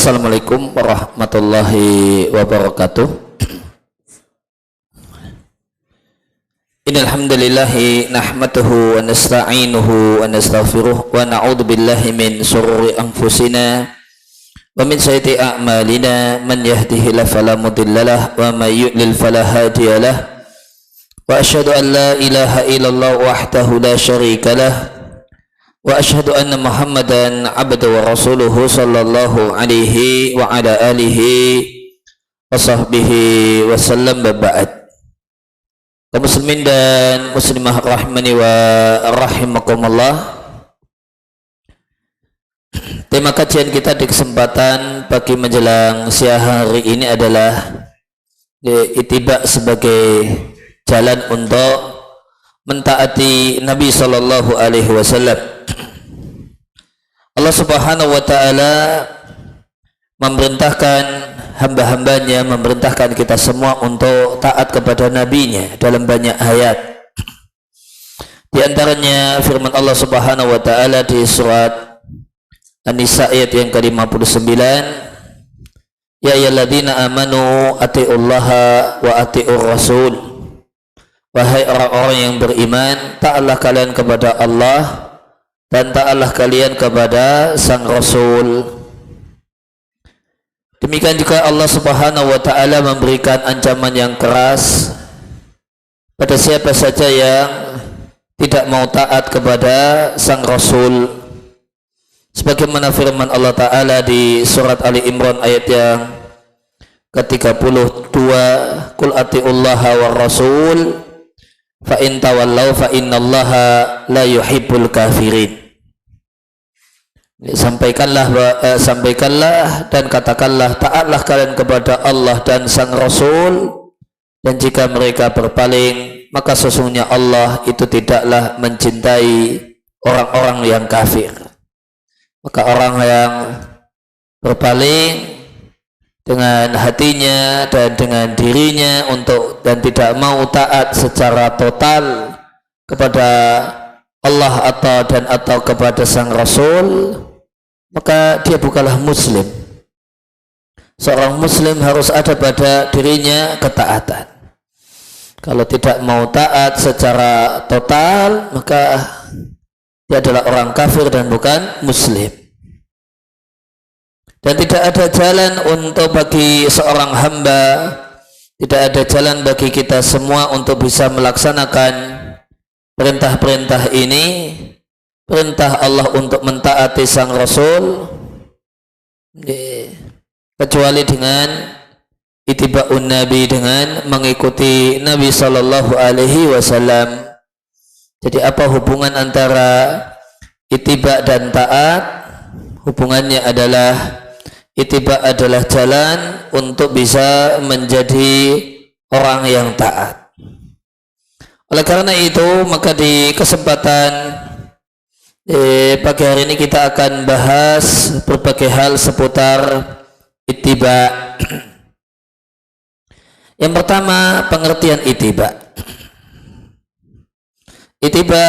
Assalamualaikum warahmatullahi wabarakatuh. Innal hamdalillahi nahmaduhu wa nasta'inuhu wa nastaghfiruh wa na'udzu billahi min shururi anfusina wa min sayyiati a'malina. Man yahdihillahu fala mudhillalah wa may yudlil fala hadiyalah. Wa asyhadu an la ilaha illallah wahdahu la syarikalah wa asyhadu anna Muhammadan abduhu wa rasuluhu sallallahu alaihi wa ala alihi wa sahbihi wa sallam. Ba'd. Kaum muslimin dan muslimah rahimani wa rahimakumullah. Tema kajian kita di kesempatan pagi menjelang siang hari ini adalah ittiba sebagai jalan untuk mentaati Nabi sallallahu alaihi wasallam. Allah Subhanahu wa ta'ala memerintahkan hamba-hambanya, memerintahkan kita semua untuk taat kepada nabinya dalam banyak ayat. Di antaranya firman Allah Subhanahu wa ta'ala di surat An-Nisa ayat yang ke-59, ya ayyuhalladzina amanu atiullaha wa atiur rasul. Wahai orang-orang yang beriman, taatlah kalian kepada Allah dan taatlah kalian kepada sang Rasul. Demikian juga Allah Subhanahu wa ta'ala memberikan ancaman yang keras pada siapa saja yang tidak mau taat kepada sang Rasul, sebagaimana firman Allah Ta'ala di surat Ali Imran ayat yang ke-32, Qul atiullaha war rasul fa in tawallaw fa innallaha la yuhibbul kafirin. Sampaikanlah dan katakanlah, taatlah kalian kepada Allah dan sang Rasul, dan jika mereka berpaling maka sesungguhnya Allah itu tidaklah mencintai orang-orang yang kafir. Maka orang yang berpaling dengan hatinya dan dengan dirinya dan tidak mau taat secara total kepada Allah atau kepada sang Rasul, maka dia bukanlah muslim. Seorang muslim harus ada pada dirinya ketaatan. Kalau tidak mau taat secara total, maka dia adalah orang kafir dan bukan muslim. Dan tidak ada jalan untuk bagi seorang hamba, tidak ada jalan bagi kita semua untuk bisa melaksanakan perintah-perintah ini, perintah Allah untuk mentaati sang Rasul, kecuali dengan ittiba'un Nabi, dengan mengikuti Nabi sallallahu alaihi wasallam. Jadi apa hubungan antara ittiba dan taat? Hubungannya adalah ittiba adalah jalan untuk bisa menjadi orang yang taat. Oleh karena itu, maka di kesempatan pagi hari ini kita akan bahas berbagai hal seputar ittiba. Yang pertama, pengertian ittiba. Ittiba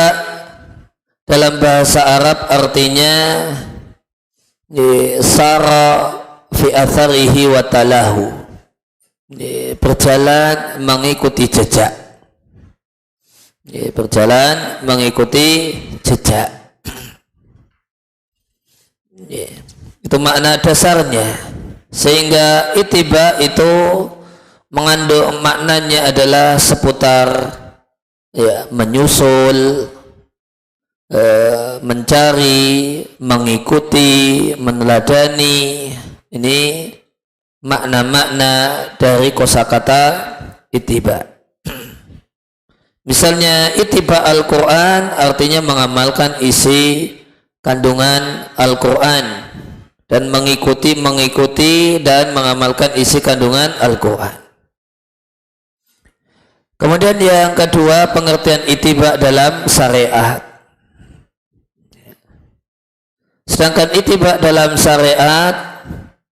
dalam bahasa Arab artinya sara fi atharihi wa talahu, berjalan mengikuti jejak. Berjalan mengikuti jejak. Itu makna dasarnya, sehingga ittiba itu mengandung maknanya adalah seputar menyusul, mencari, mengikuti, meneladani. Ini makna-makna dari kosakata ittiba. Misalnya ittiba Al-Quran artinya mengamalkan isi kandungan Al-Quran dan mengikuti dan mengamalkan isi kandungan Al-Quran. Kemudian yang kedua, pengertian ittiba dalam syariat. Sedangkan ittiba dalam syariat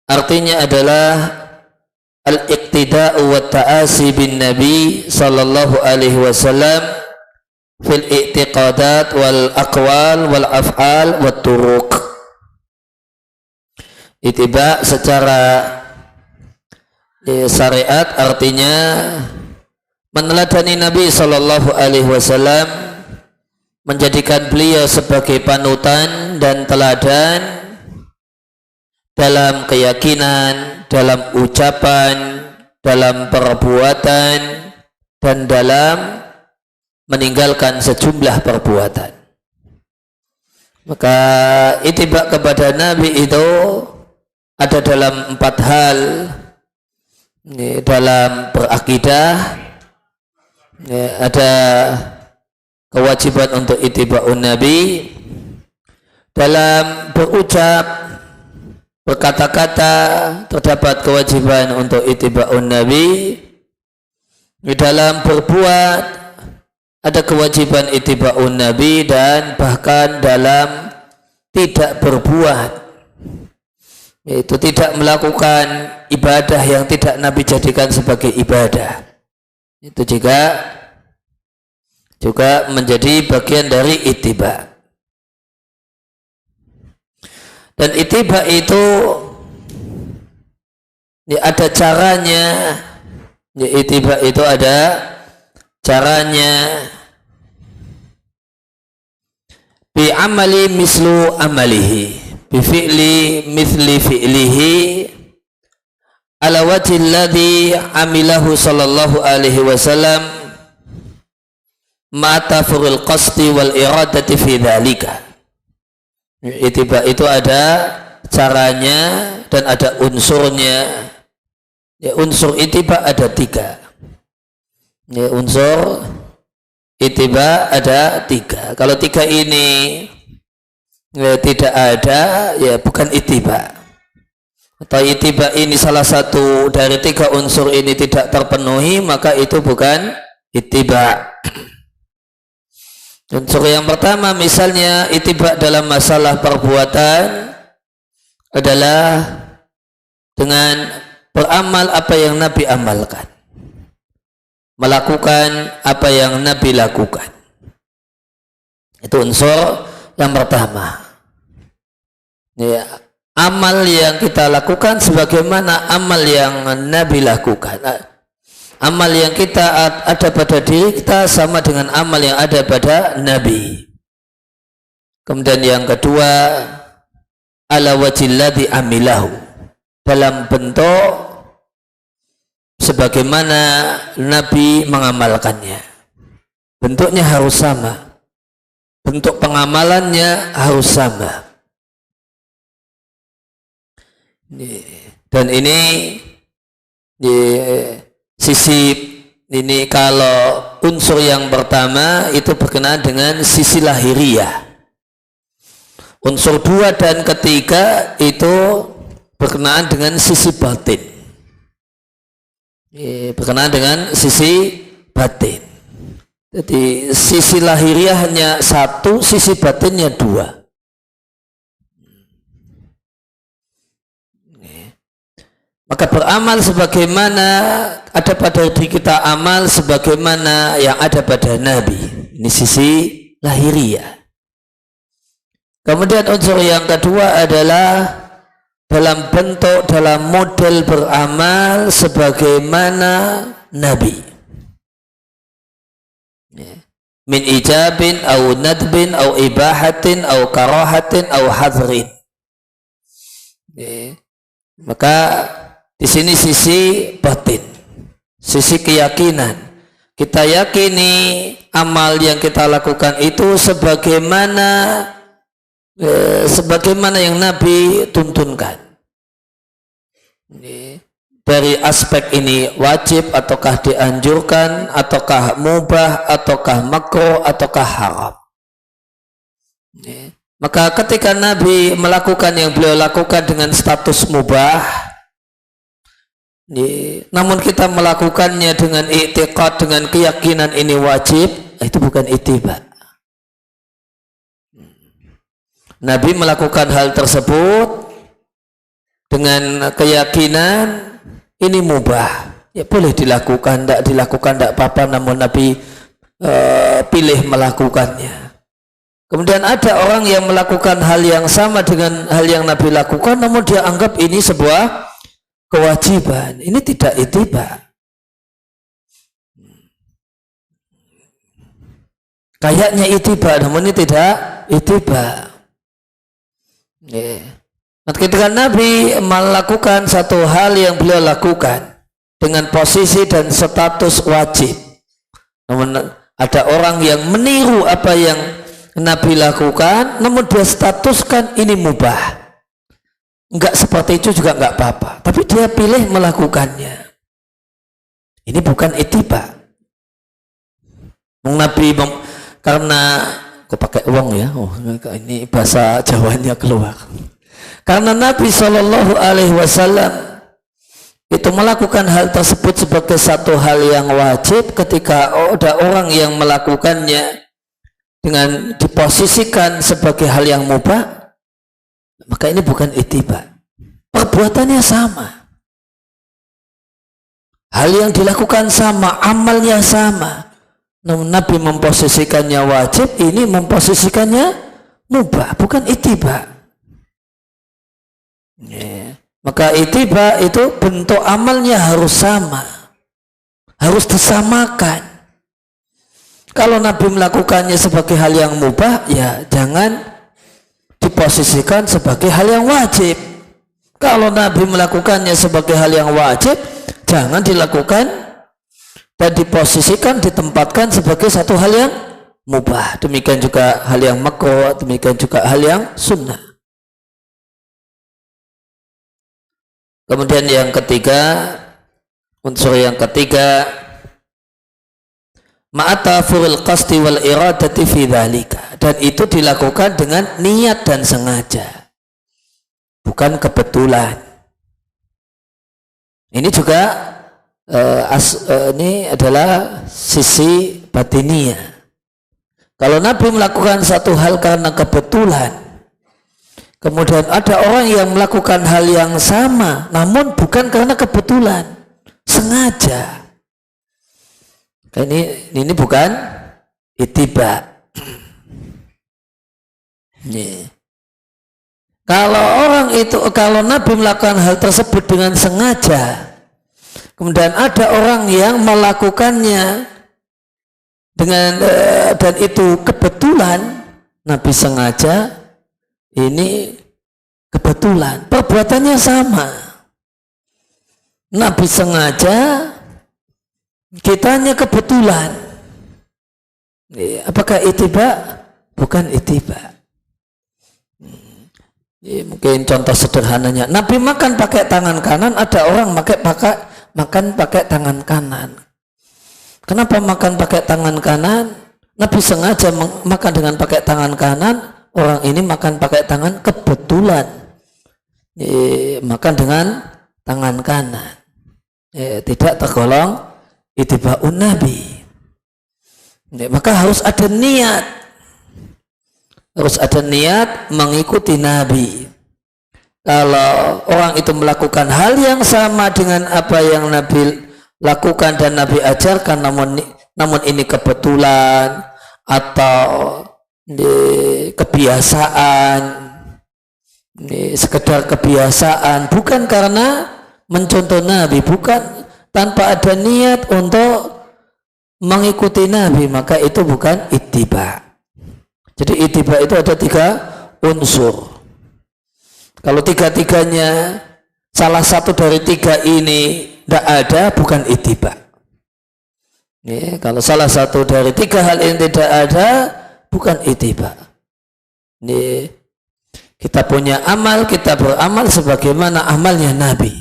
artinya adalah al-iqtida'u wa ta'asi bin Nabi sallallahu alaihi wasallam fil i'tiqadat wal aqwal wal af'al wat turuq. Ittiba secara syariat artinya meneladani Nabi Shallallahu Alaihi Wasallam, menjadikan beliau sebagai panutan dan teladan dalam keyakinan, dalam ucapan, dalam perbuatan, dan dalam meninggalkan sejumlah perbuatan. Maka ittiba kepada Nabi itu ada dalam 4 hal. Dalam berakidah ada kewajiban untuk ittiba'un Nabi, dalam berucap, berkata-kata terdapat kewajiban untuk ittiba'un Nabi, di dalam berbuat ada kewajiban ittiba'un Nabi, dan bahkan dalam tidak berbuat, yaitu tidak melakukan ibadah yang tidak Nabi jadikan sebagai ibadah, itu juga menjadi bagian dari ittiba. Dan ittiba itu ada caranya. Ittiba itu ada caranya. Bi amali mislu amalihi, bi fi'li misli fi'lihi, ala wajhi alladhi amilahu sallallahu alaihi wasallam, ma tafurul qasdi wal iradati fi dhalika. Ittiba itu ada caranya dan ada unsurnya. Unsur ittiba ada 3. Unsur ittiba ada 3. Kalau 3 ini tidak ada, ya bukan ittiba. Atau ittiba ini salah satu dari 3 unsur ini tidak terpenuhi, maka itu bukan ittiba. Unsur yang pertama, misalnya ittiba dalam masalah perbuatan adalah dengan beramal apa yang Nabi amalkan, melakukan apa yang Nabi lakukan. Itu unsur yang pertama. Ya, amal yang kita lakukan sebagaimana amal yang Nabi lakukan. Amal yang kita ada pada diri kita sama dengan amal yang ada pada Nabi. Kemudian yang kedua, ala wajilladzi amilahu, dalam bentuk sebagaimana Nabi mengamalkannya. Bentuknya harus sama, bentuk pengamalannya harus sama. Dan ini di sisi ini, kalau unsur yang pertama itu berkenaan dengan sisi lahiriah. Unsur 2 dan ketiga itu berkenaan dengan sisi batin. Berkenaan dengan sisi batin. Jadi sisi lahiriah hanya 1, sisi batinnya 2. Maka beramal sebagaimana ada pada diri kita, amal sebagaimana yang ada pada Nabi. Ini sisi lahiriah. Kemudian unsur yang kedua adalah dalam bentuk, dalam model beramal sebagaimana Nabi. Min ijabin, au nadbin, au ibahatin, au karahatin, au hadrin. Maka di sini sisi batin, sisi keyakinan. Kita yakini amal yang kita lakukan itu sebagaimana yang Nabi tuntunkan. Dari aspek ini wajib ataukah dianjurkan, ataukah mubah, ataukah makruh, ataukah haram. Maka ketika Nabi melakukan yang beliau lakukan dengan status mubah, namun kita melakukannya dengan i'tiqad, dengan keyakinan ini wajib, itu bukan ittiba. Nabi melakukan hal tersebut dengan keyakinan ini mubah, ya boleh dilakukan, tidak apa-apa, namun Nabi pilih melakukannya Kemudian ada orang yang melakukan hal yang sama dengan hal yang Nabi lakukan, namun dia anggap ini sebuah kewajiban. Ini tidak ittiba. Kayaknya ittiba, namun ini tidak ittiba. Ketika Nabi melakukan satu hal yang beliau lakukan dengan posisi dan status wajib, namun ada orang yang meniru apa yang Nabi lakukan, namun dia statuskan ini mubah. Enggak seperti itu juga enggak apa-apa, tapi dia pilih melakukannya. Ini bukan ittiba. Nabi karena kok pakai uang ya, ini bahasa Jawanya keluar. Karena Nabi Shallallahu Alaihi Wasallam itu melakukan hal tersebut sebagai satu hal yang wajib, ketika ada orang yang melakukannya dengan diposisikan sebagai hal yang mubah, maka ini bukan ittiba. Perbuatannya sama, hal yang dilakukan sama, amalnya sama, namun Nabi memposisikannya wajib, ini memposisikannya mubah, bukan ittiba. Maka ittiba itu bentuk amalnya harus sama, harus disamakan. Kalau Nabi melakukannya sebagai hal yang mubah, ya jangan diposisikan sebagai hal yang wajib. Kalau Nabi melakukannya sebagai hal yang wajib, jangan dilakukan dan diposisikan, ditempatkan sebagai satu hal yang mubah. Demikian juga hal yang makruh, demikian juga hal yang sunnah. Kemudian yang ketiga, unsur yang ketiga, ma'atafuril qasdi wal iradati fi dzalika, dan itu dilakukan dengan niat dan sengaja, bukan kebetulan. Ini juga ini adalah sisi batiniyah. Kalau Nabi melakukan satu hal karena kebetulan, kemudian ada orang yang melakukan hal yang sama namun bukan karena kebetulan, sengaja, ini bukan ittiba. Kalau Nabi melakukan hal tersebut dengan sengaja, kemudian ada orang yang melakukannya dengan dan itu kebetulan, Nabi sengaja, ini kebetulan, perbuatannya sama. Nabi sengaja, kitanya kebetulan. Apakah ittiba? Bukan ittiba. Mungkin contoh sederhananya, Nabi makan pakai tangan kanan, ada orang makan pakai tangan kanan. Kenapa makan pakai tangan kanan? Nabi sengaja makan dengan pakai tangan kanan, orang ini makan pakai tangan kebetulan, makan dengan tangan kanan, tidak tergolong ittiba'un Nabi. Maka harus ada niat, mengikuti Nabi. Kalau orang itu melakukan hal yang sama dengan apa yang Nabi lakukan dan Nabi ajarkan, namun ini kebetulan atau kebiasaan, sekedar kebiasaan, bukan karena mencontoh Nabi, bukan tanpa ada niat untuk mengikuti Nabi, maka itu bukan ittiba. Jadi ittiba itu ada 3 unsur. Kalau tiga-tiganya, salah satu dari 3 ini tidak ada, bukan ittiba. Kalau salah satu dari 3 hal ini tidak ada, bukan ittiba. Kita punya amal, kita beramal sebagaimana amalnya Nabi,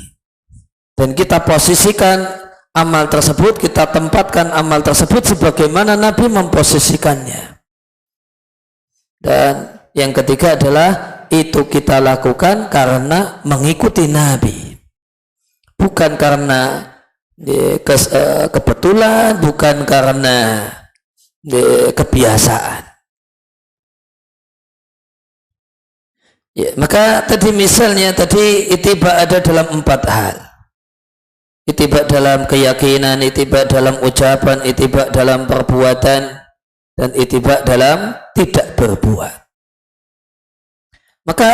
dan kita posisikan amal tersebut, kita tempatkan amal tersebut sebagaimana Nabi memposisikannya. Dan yang ketiga adalah itu kita lakukan karena mengikuti Nabi, bukan karena kebetulan, bukan karena kebiasaan. Maka tadi misalnya ittiba ada dalam 4 hal. Ittiba dalam keyakinan, ittiba dalam ucapan, ittiba dalam perbuatan, dan ittiba dalam tidak berbuat. Maka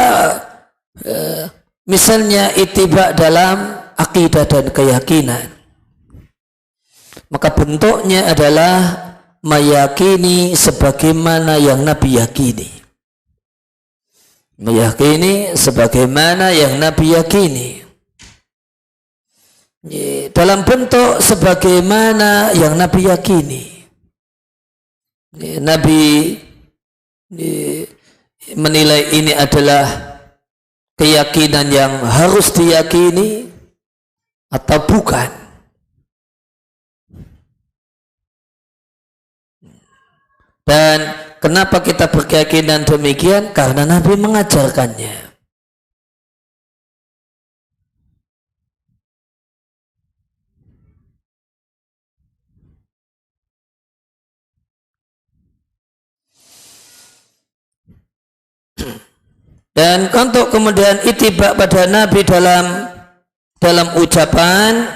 misalnya ittiba dalam akidah dan keyakinan, maka bentuknya adalah meyakini sebagaimana yang Nabi yakini. Meyakini sebagaimana yang Nabi yakini. Dalam bentuk sebagaimana yang Nabi yakini. Nabi menilai ini adalah keyakinan yang harus diyakini atau bukan. Dan kenapa kita berkeyakinan demikian? Karena Nabi mengajarkannya. Dan untuk kemudian ittiba pada Nabi dalam ucapan,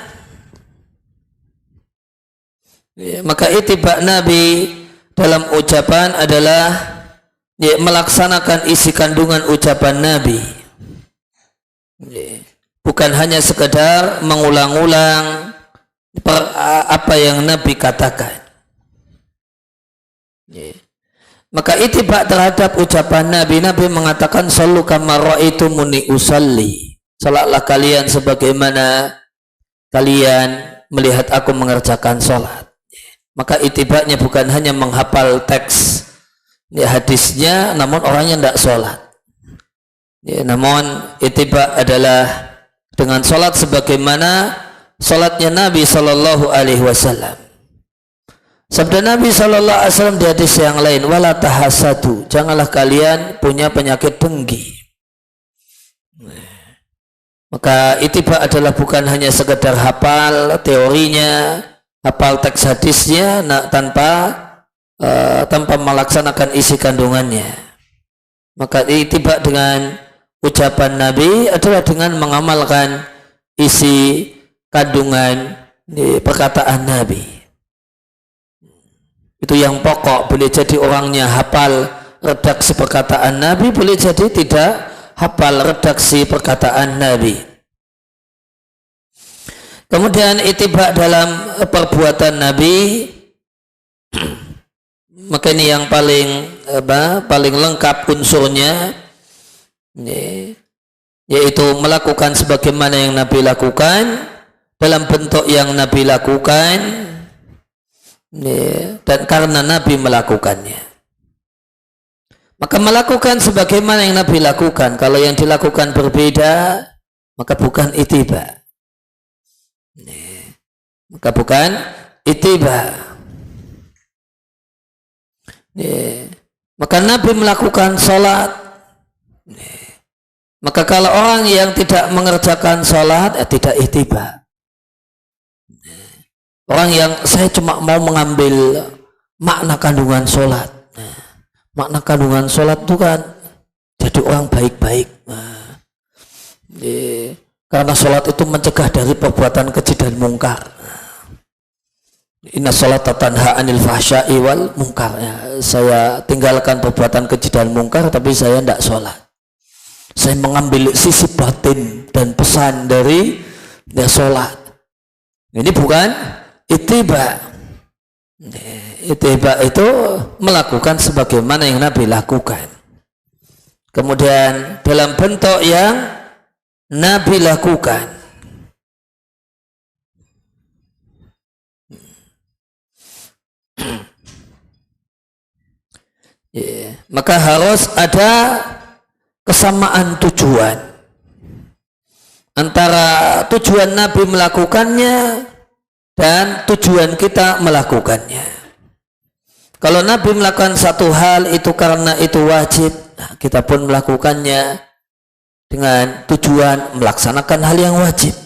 maka ittiba Nabi dalam ucapan adalah melaksanakan isi kandungan ucapan Nabi, bukan hanya sekedar mengulang-ulang apa yang Nabi katakan. Maka ittiba terhadap ucapan Nabi, Nabi mengatakan sallu kama ra'aitumuni usalli, salatlah kalian sebagaimana kalian melihat aku mengerjakan salat. Maka ittibanya bukan hanya menghafal teks hadisnya, namun orangnya tidak sholat. Namun ittiba adalah dengan sholat sebagaimana sholatnya Nabi Sallallahu Alaihi Wasallam. Sabda Nabi Sallallahu Alaihi Wasallam di hadis yang lain, wala tahasadu, janganlah kalian punya penyakit dengki. Maka ittiba adalah bukan hanya sekedar hafal teorinya, hafal teks hadisnya tanpa melaksanakan isi kandungannya. Maka ittiba dengan ucapan Nabi adalah dengan mengamalkan isi kandungan di perkataan Nabi. Itu yang pokok. Boleh jadi orangnya hafal redaksi perkataan Nabi, boleh jadi tidak hafal redaksi perkataan Nabi. Kemudian ittiba dalam perbuatan Nabi, maka ini yang paling lengkap unsurnya, yaitu melakukan sebagaimana yang Nabi lakukan dalam bentuk yang Nabi lakukan, dan karena Nabi melakukannya. Maka melakukan sebagaimana yang Nabi lakukan. Kalau yang dilakukan berbeda, maka bukan ittiba. Maka bukan ittiba. Maka Nabi melakukan sholat. Maka kalau orang yang tidak mengerjakan sholat, tidak ittiba. Orang yang saya cuma mau mengambil makna kandungan sholat. Makna kandungan sholat itu kan jadi orang baik-baik. Karena sholat itu mencegah dari perbuatan keji dan mungkar. Inna sholata tanha anil fahsya'i wal mungkar. Saya tinggalkan perbuatan keji dan mungkar, tapi saya tidak sholat. Saya mengambil sisi batin dan pesan dari sholat. Ini bukan ittiba. Ittiba itu melakukan sebagaimana yang Nabi lakukan. Kemudian dalam bentuk yang Nabi lakukan. Maka harus ada kesamaan tujuan antara tujuan Nabi melakukannya dan tujuan kita melakukannya. Kalau Nabi melakukan satu hal itu karena itu wajib, kita pun melakukannya dengan tujuan melaksanakan hal yang wajib.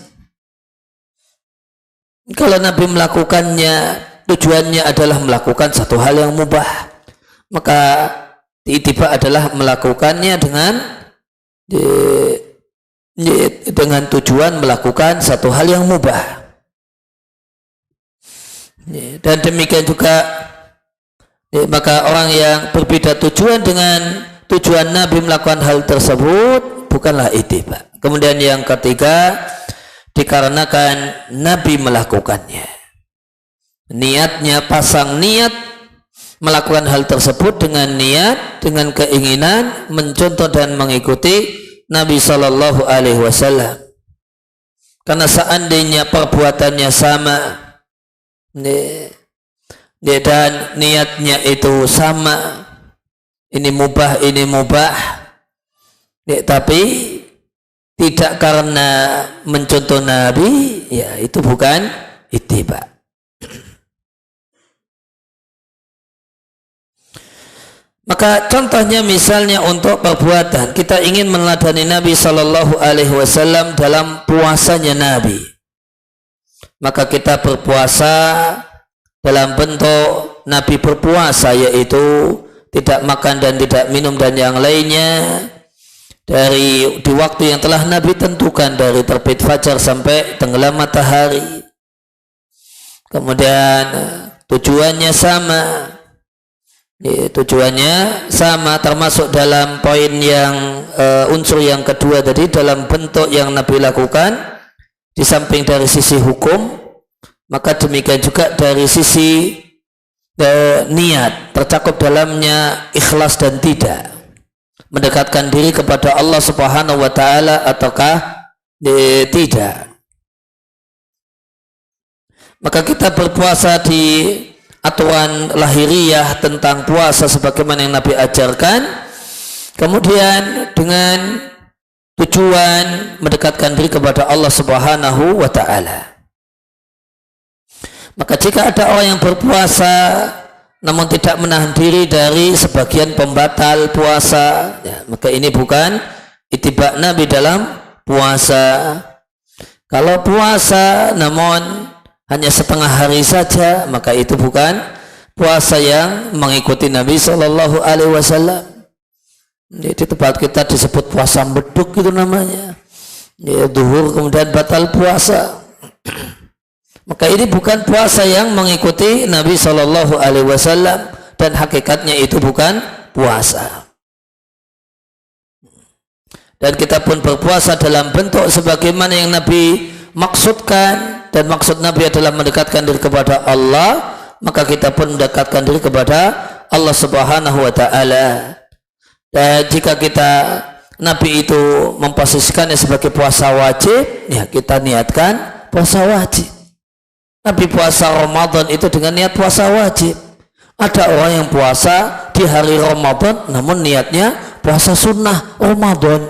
Kalau Nabi melakukannya tujuannya adalah melakukan satu hal yang mubah, maka ittiba adalah melakukannya dengan tujuan melakukan satu hal yang mubah. Dan demikian juga Maka orang yang berbeda tujuan dengan tujuan Nabi melakukan hal tersebut bukanlah ittiba. Kemudian yang ketiga, dikarenakan Nabi melakukannya. Niatnya pasang niat melakukan hal tersebut dengan niat, dengan keinginan mencontoh dan mengikuti Nabi Shallallahu Alaihi Wasallam. Karena seandainya perbuatannya sama dan niatnya itu sama, ini mubah, tapi tidak karena mencontoh Nabi, ya itu bukan ittiba. Maka contohnya misalnya untuk perbuatan, kita ingin meneladani Nabi Shallallahu Alaihi Wasallam dalam puasanya Nabi, maka kita berpuasa dalam bentuk Nabi berpuasa, yaitu tidak makan dan tidak minum dan yang lainnya di waktu yang telah Nabi tentukan, dari terbit fajar sampai tenggelam matahari. Kemudian tujuannya sama, termasuk dalam poin yang unsur yang kedua tadi, dalam bentuk yang Nabi lakukan di samping dari sisi hukum, maka demikian juga dari sisi niat, tercakup dalamnya ikhlas dan tidak, mendekatkan diri kepada Allah Subhanahu wa taala ataukah tidak. Maka kita berpuasa di aturan lahiriah tentang puasa sebagaimana yang Nabi ajarkan, kemudian dengan tujuan mendekatkan diri kepada Allah Subhanahu wa taala. Maka jika ada orang yang berpuasa namun tidak menahan diri dari sebagian pembatal puasa, ya, maka ini bukan ittiba Nabi dalam puasa. Kalau puasa namun hanya setengah hari saja, maka itu bukan puasa yang mengikuti Nabi Shallallahu Alaihi Wasallam. Di tempat kita disebut puasa beduk itu namanya, ya, duhur kemudian batal puasa. Maka ini bukan puasa yang mengikuti Nabi Shallallahu Alaihi Wasallam, dan hakikatnya itu bukan puasa. Dan kita pun berpuasa dalam bentuk sebagaimana yang Nabi maksudkan, dan maksud Nabi adalah mendekatkan diri kepada Allah, maka kita pun mendekatkan diri kepada Allah Subhanahu wa taala. Dan jika Nabi itu memposisikannya sebagai puasa wajib, ya kita niatkan puasa wajib. Nabi puasa Ramadan itu dengan niat puasa wajib. Ada orang yang puasa di hari Ramadan namun niatnya puasa sunnah Ramadan,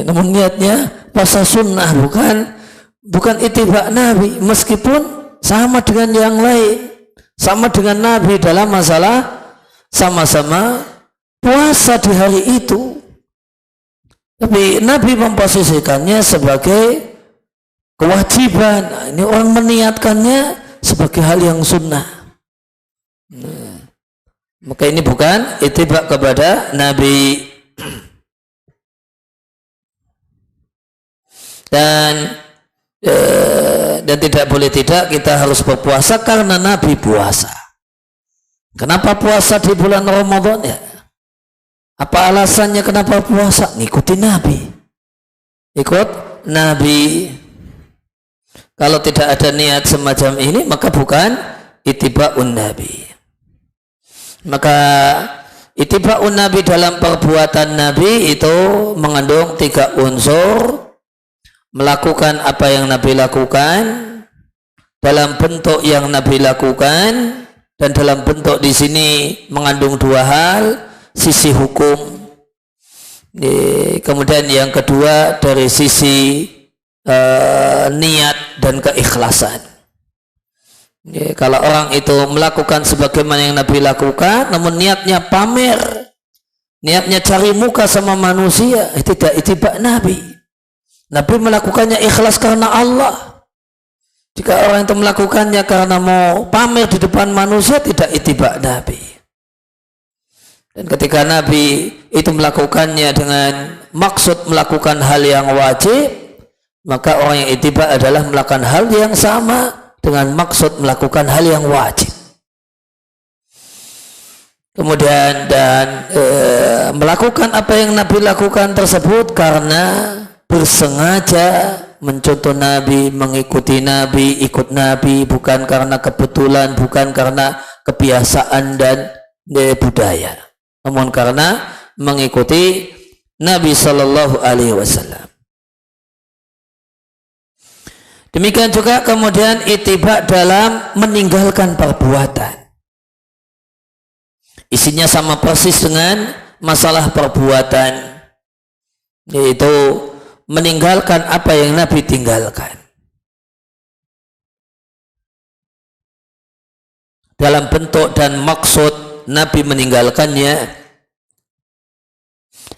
namun niatnya puasa sunnah, bukan ittiba Nabi, meskipun sama dengan yang lain, sama dengan Nabi dalam masalah sama-sama puasa di hari itu, tapi Nabi memposisikannya sebagai kewajiban. Nah, ini orang meniatkannya sebagai hal yang sunnah. Maka ini bukan ittiba kepada Nabi. Dan tidak boleh tidak, kita harus berpuasa karena Nabi puasa. Kenapa puasa di bulan Ramadan? Ya, apa alasannya kenapa puasa? Ngikuti Nabi, ikut Nabi. Kalau tidak ada niat semacam ini, maka bukan ittiba'un Nabi. Maka ittiba'un Nabi dalam perbuatan Nabi itu mengandung 3 unsur. Melakukan apa yang Nabi lakukan, dalam bentuk yang Nabi lakukan, dan dalam bentuk di sini mengandung 2 hal, sisi hukum. Kemudian yang kedua dari sisi niat dan keikhlasan. Kalau orang itu melakukan sebagaimana yang Nabi lakukan, namun niatnya pamer, niatnya cari muka sama manusia, itu tidak ittiba Nabi. Nabi melakukannya ikhlas karena Allah. Jika orang itu melakukannya karena mau pamer di depan manusia, tidak ittiba Nabi. Dan ketika Nabi itu melakukannya dengan maksud melakukan hal yang wajib, maka orang yang ittiba adalah melakukan hal yang sama dengan maksud melakukan hal yang wajib. Kemudian melakukan apa yang Nabi lakukan tersebut karena bersengaja mencontoh Nabi, mengikuti Nabi, ikut Nabi, bukan karena kebetulan, bukan karena kebiasaan dan budaya, namun karena mengikuti Nabi Shallallahu Alaihi Wasallam. Demikian juga kemudian ittiba dalam meninggalkan perbuatan. Isinya sama persis dengan masalah perbuatan, yaitu meninggalkan apa yang Nabi tinggalkan. Dalam bentuk dan maksud Nabi meninggalkannya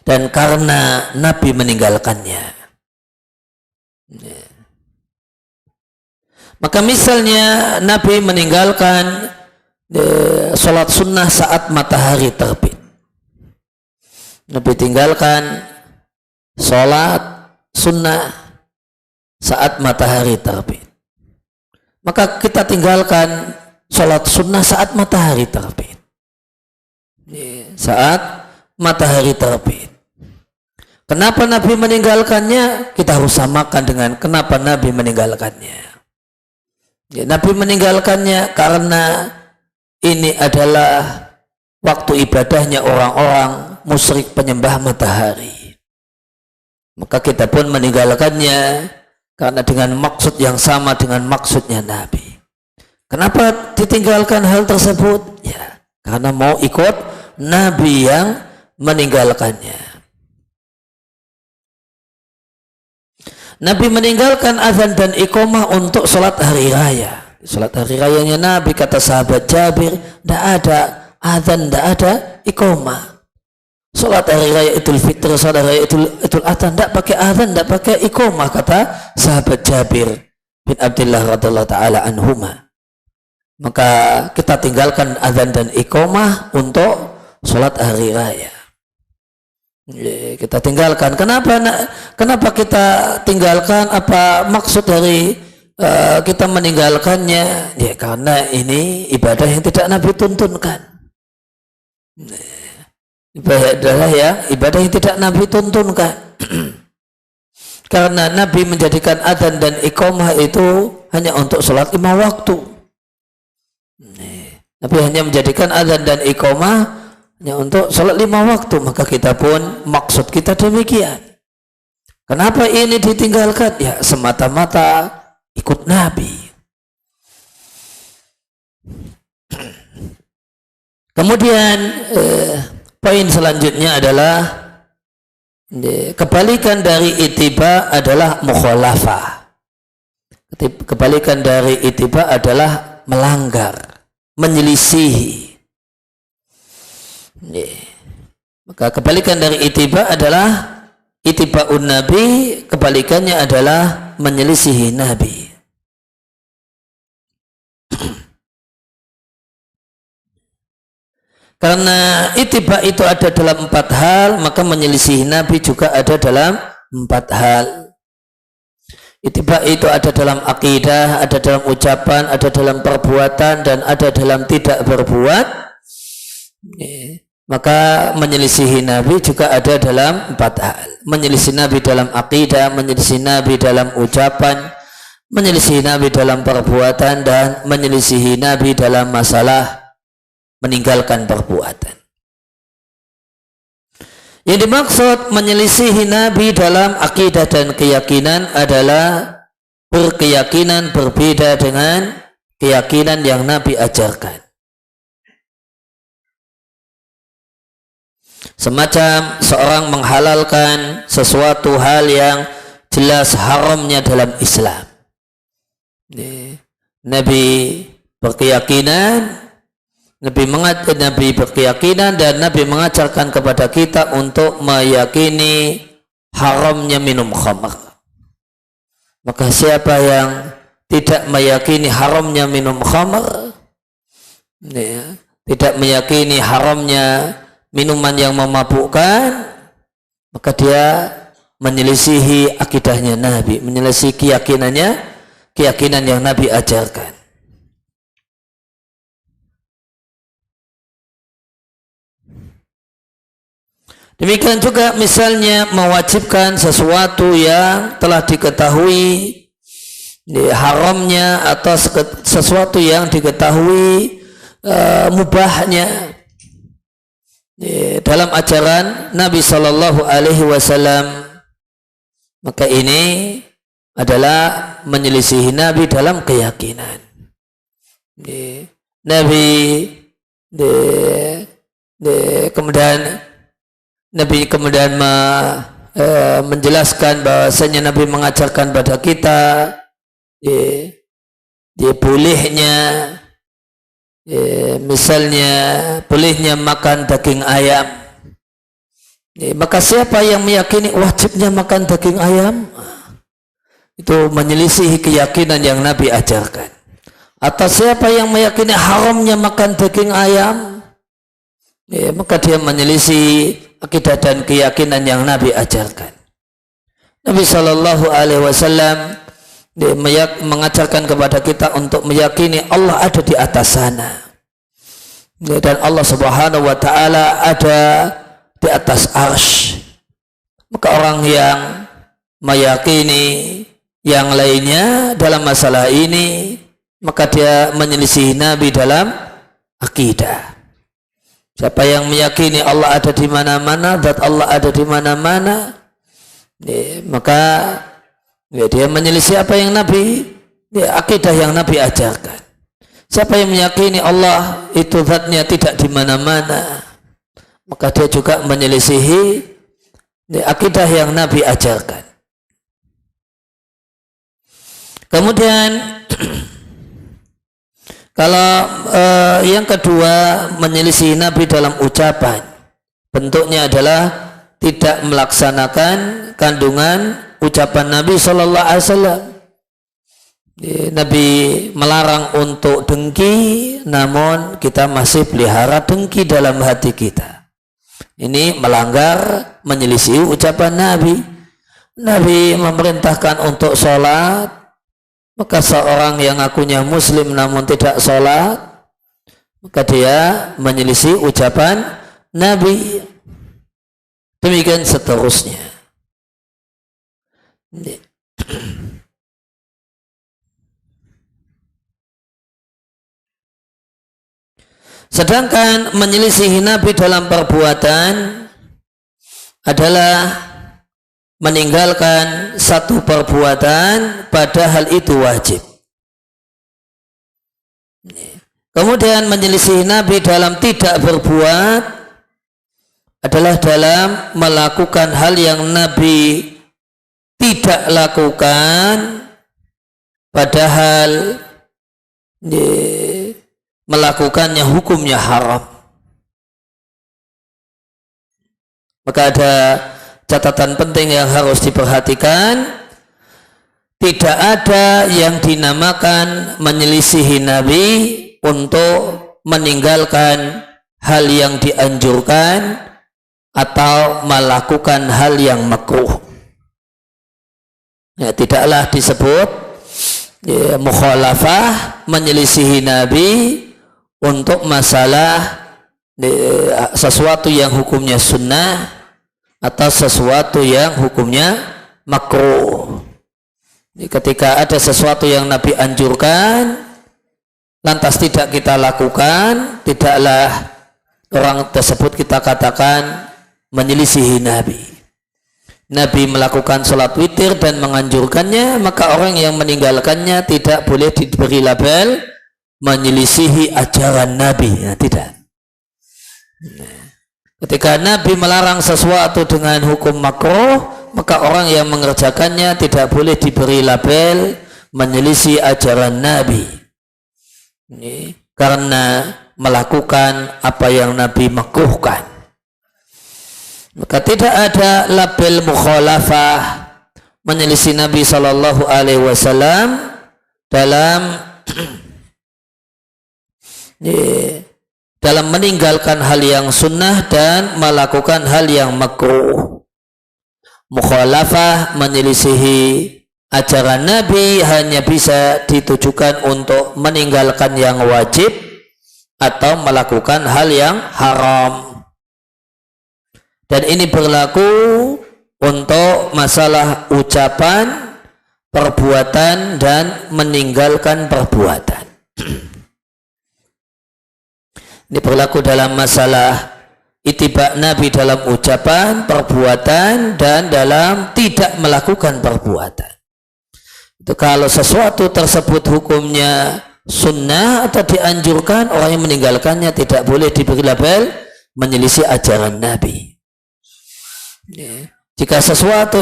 dan karena Nabi meninggalkannya. Maka misalnya Nabi meninggalkan sholat sunnah saat matahari terbit. Nabi tinggalkan sholat sunnah saat matahari terbit. Maka kita tinggalkan sholat sunnah saat matahari terbit. Saat matahari terbit. Kenapa Nabi meninggalkannya? Kita harus samakan dengan kenapa Nabi meninggalkannya. Nabi meninggalkannya karena ini adalah waktu ibadahnya orang-orang musyrik penyembah matahari. Maka kita pun meninggalkannya karena dengan maksud yang sama dengan maksudnya Nabi. Kenapa ditinggalkan hal tersebut? Ya, karena mau ikut Nabi yang meninggalkannya. Nabi meninggalkan azan dan iqamah untuk sholat hari raya. Sholat hari rayanya Nabi, kata sahabat Jabir, tidak ada azan, tidak ada iqamah. Sholat hari raya Idul Fitri, sholat hari raya Idul Adha, tidak pakai azan, tidak pakai iqamah, kata sahabat Jabir bin Abdullah radhiyallahu taala anhuma. Maka kita tinggalkan azan dan iqamah untuk sholat hari raya. Kita tinggalkan. Kenapa kita tinggalkan? Apa maksud dari kita meninggalkannya? Ya karena ini ibadah yang tidak Nabi tuntunkan. Ibadah yang tidak Nabi tuntunkan. Karena Nabi menjadikan adzan dan iqamah itu hanya untuk sholat 5 waktu. Nabi hanya menjadikan adzan dan iqamah hanya untuk sholat 5 waktu. Maka kita pun maksud kita demikian. Kenapa ini ditinggalkan? Ya semata-mata ikut Nabi. Kemudian poin selanjutnya adalah kebalikan dari ittiba adalah mukhalafah. Kebalikan dari ittiba adalah melanggar, menyelisihi. Maka kebalikan dari ittiba adalah ittiba'un Nabi, kebalikannya adalah menyelisihi Nabi. Karena ittiba itu ada dalam 4 hal, maka menyelisihi Nabi juga ada dalam 4 hal. Ittiba itu ada dalam akidah, ada dalam ucapan, ada dalam perbuatan, dan ada dalam tidak berbuat. Maka menyelisihi Nabi juga ada dalam 4 hal. Menyelisihi Nabi dalam akidah, menyelisihi Nabi dalam ucapan, menyelisihi Nabi dalam perbuatan, dan menyelisihi Nabi dalam masalah meninggalkan perbuatan. Yang dimaksud menyelisihi Nabi dalam akidah dan keyakinan adalah berkeyakinan berbeda dengan keyakinan yang Nabi ajarkan. Semacam seorang menghalalkan sesuatu hal yang jelas haramnya dalam Islam. Nabi berkeyakinan, Nabi berkeyakinan dan Nabi mengajarkan kepada kita untuk meyakini haramnya minum khamr. Maka siapa yang tidak meyakini haramnya minum khamr, tidak meyakini haramnya minuman yang memabukkan, maka dia menyelisihi akidahnya Nabi, menyelisihi keyakinan yang Nabi ajarkan. Demikian juga misalnya mewajibkan sesuatu yang telah diketahui haramnya atau sesuatu yang diketahui mubahnya dalam ajaran Nabi Shallallahu Alaihi Wasallam, maka ini adalah menyelisihi Nabi dalam keyakinan. Nabi kemudian menjelaskan bahwasanya Nabi mengajarkan pada kita dia bolehnya misalnya bolehnya makan daging ayam. Maka siapa yang meyakini wajibnya makan daging ayam, itu menyelisihi keyakinan yang Nabi ajarkan. Atau siapa yang meyakini haramnya makan daging ayam, maka dia menyelisih akidah dan keyakinan yang Nabi ajarkan. Nabi Shallallahu Alaihi Wasallam mengajarkan kepada kita untuk meyakini Allah ada di atas sana, dan Allah Subhanahu Wa Taala ada di atas arsy. Maka orang yang meyakini yang lainnya dalam masalah ini, maka dia menyelisih Nabi dalam akidah. Siapa yang meyakini Allah ada di mana-mana, zat Allah ada di mana-mana, maka dia menyelisih apa yang Nabi, akidah yang Nabi ajarkan. Siapa yang meyakini Allah itu zatnya tidak di mana-mana, maka dia juga menyelisihi akidah yang Nabi ajarkan. Kemudian kalau yang kedua, menyelisih Nabi dalam ucapan, bentuknya adalah tidak melaksanakan kandungan ucapan Nabi Sallallahu Alaihi Wasallam. Nabi melarang untuk dengki, namun kita masih pelihara dengki dalam hati kita. Ini melanggar, menyelisih ucapan Nabi. Nabi memerintahkan untuk sholat, maka seorang yang ngakunya muslim namun tidak sholat, maka dia menyelisih ucapan Nabi. Demikian seterusnya. Sedangkan menyelisihi Nabi dalam perbuatan adalah meninggalkan satu perbuatan padahal itu wajib. Kemudian menyelisihi Nabi dalam tidak berbuat adalah dalam melakukan hal yang Nabi tidak lakukan padahal melakukannya hukumnya haram. Maka ada catatan penting yang harus diperhatikan. Tidak ada yang dinamakan menyelisihi Nabi untuk meninggalkan hal yang dianjurkan atau melakukan hal yang makruh. Ya, tidaklah disebut mukhalafah, menyelisihi Nabi untuk masalah sesuatu yang hukumnya sunnah atau sesuatu yang hukumnya makruh. Ketika ada sesuatu yang Nabi anjurkan lantas tidak kita lakukan, tidaklah orang tersebut kita katakan menyelisihi Nabi. Nabi melakukan sholat witir dan menganjurkannya, maka orang yang meninggalkannya tidak boleh diberi label menyelisihi ajaran Nabi. Ya, tidak. Ketika Nabi melarang sesuatu dengan hukum makruh, maka orang yang mengerjakannya tidak boleh diberi label menyelisih ajaran Nabi. Ini karena melakukan apa yang Nabi makruhkan. Maka tidak ada label mukhalafah, menyelisih Nabi Sallallahu Alaihi Wasallam dalam meninggalkan hal yang sunnah dan melakukan hal yang makruh. Mukhalafah, menyelisihi ajaran Nabi hanya bisa ditujukan untuk meninggalkan yang wajib atau melakukan hal yang haram. Dan ini berlaku untuk masalah ucapan, perbuatan, dan meninggalkan perbuatan. Ini berlaku dalam masalah ittiba Nabi dalam ucapan, perbuatan, dan dalam tidak melakukan perbuatan. Itu kalau sesuatu tersebut hukumnya sunnah atau dianjurkan, orang yang meninggalkannya tidak boleh diberi label menyelisih ajaran Nabi. Jika sesuatu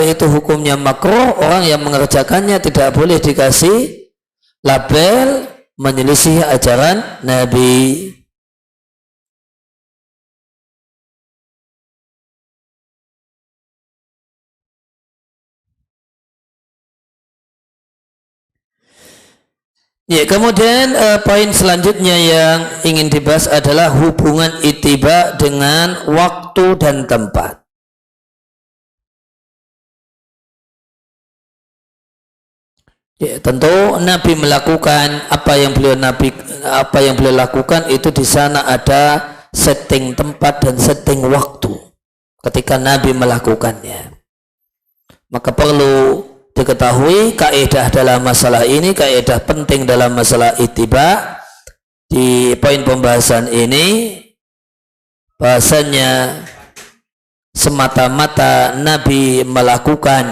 itu hukumnya makruh, orang yang mengerjakannya tidak boleh dikasih label menyelisih ajaran Nabi. Ya, kemudian poin selanjutnya yang ingin dibahas adalah hubungan ittiba dengan waktu dan tempat. Ya, tentu Nabi melakukan apa yang beliau lakukan itu di sana ada setting tempat dan setting waktu ketika Nabi melakukannya. Maka perlu diketahui kaidah dalam masalah ini, kaidah penting dalam masalah ittiba. Di poin pembahasan ini bahasanya semata-mata Nabi melakukan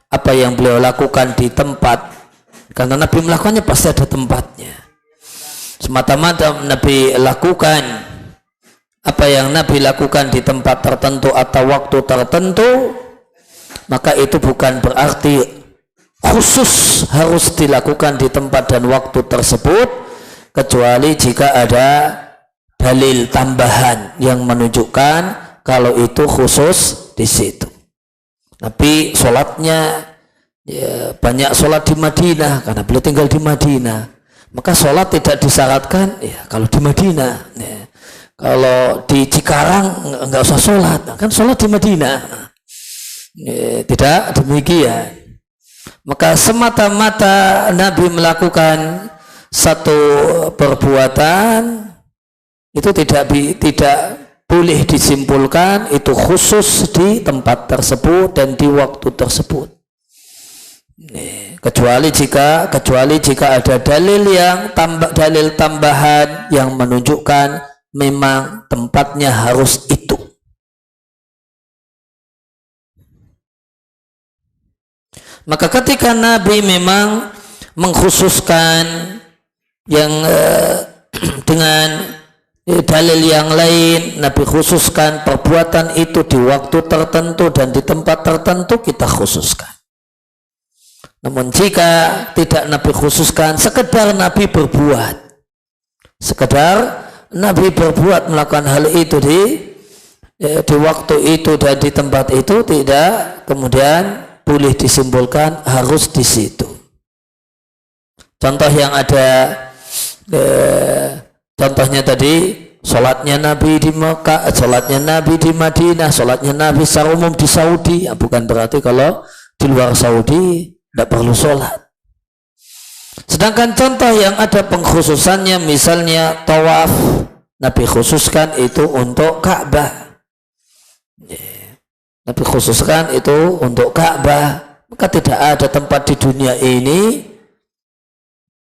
apa yang beliau lakukan di tempat, karena Nabi melakukannya pasti ada tempatnya. Semata-mata Nabi lakukan apa yang Nabi lakukan di tempat tertentu atau waktu tertentu, maka itu bukan berarti khusus harus dilakukan di tempat dan waktu tersebut, kecuali jika ada dalil tambahan yang menunjukkan kalau itu khusus di situ. Tapi sholatnya ya, banyak sholat di Madinah karena beliau tinggal di Madinah, maka sholat tidak disyaratkan ya kalau di Madinah. Ya. Kalau di Cikarang nggak usah sholat, kan sholat di Madinah. Ya, tidak demikian. Maka semata-mata Nabi melakukan satu perbuatan itu tidak boleh disimpulkan itu khusus di tempat tersebut dan di waktu tersebut. Kecuali jika ada dalil tambahan yang menunjukkan memang tempatnya harus itu. Maka ketika Nabi memang mengkhususkan yang dengan dalil yang lain, Nabi khususkan perbuatan itu di waktu tertentu dan di tempat tertentu, kita khususkan. Namun jika tidak Nabi khususkan, sekedar Nabi berbuat melakukan hal itu di waktu itu dan di tempat itu, tidak kemudian boleh disimpulkan harus di situ. Contoh yang ada, contohnya tadi, sholatnya Nabi di Mekah, sholatnya Nabi di Madinah, sholatnya Nabi secara umum di Saudi. Ya, bukan berarti kalau di luar Saudi tidak perlu sholat. Sedangkan contoh yang ada pengkhususannya, misalnya tawaf, Nabi khususkan itu untuk Ka'bah. Nabi khususkan itu untuk Ka'bah. Maka tidak ada tempat di dunia ini,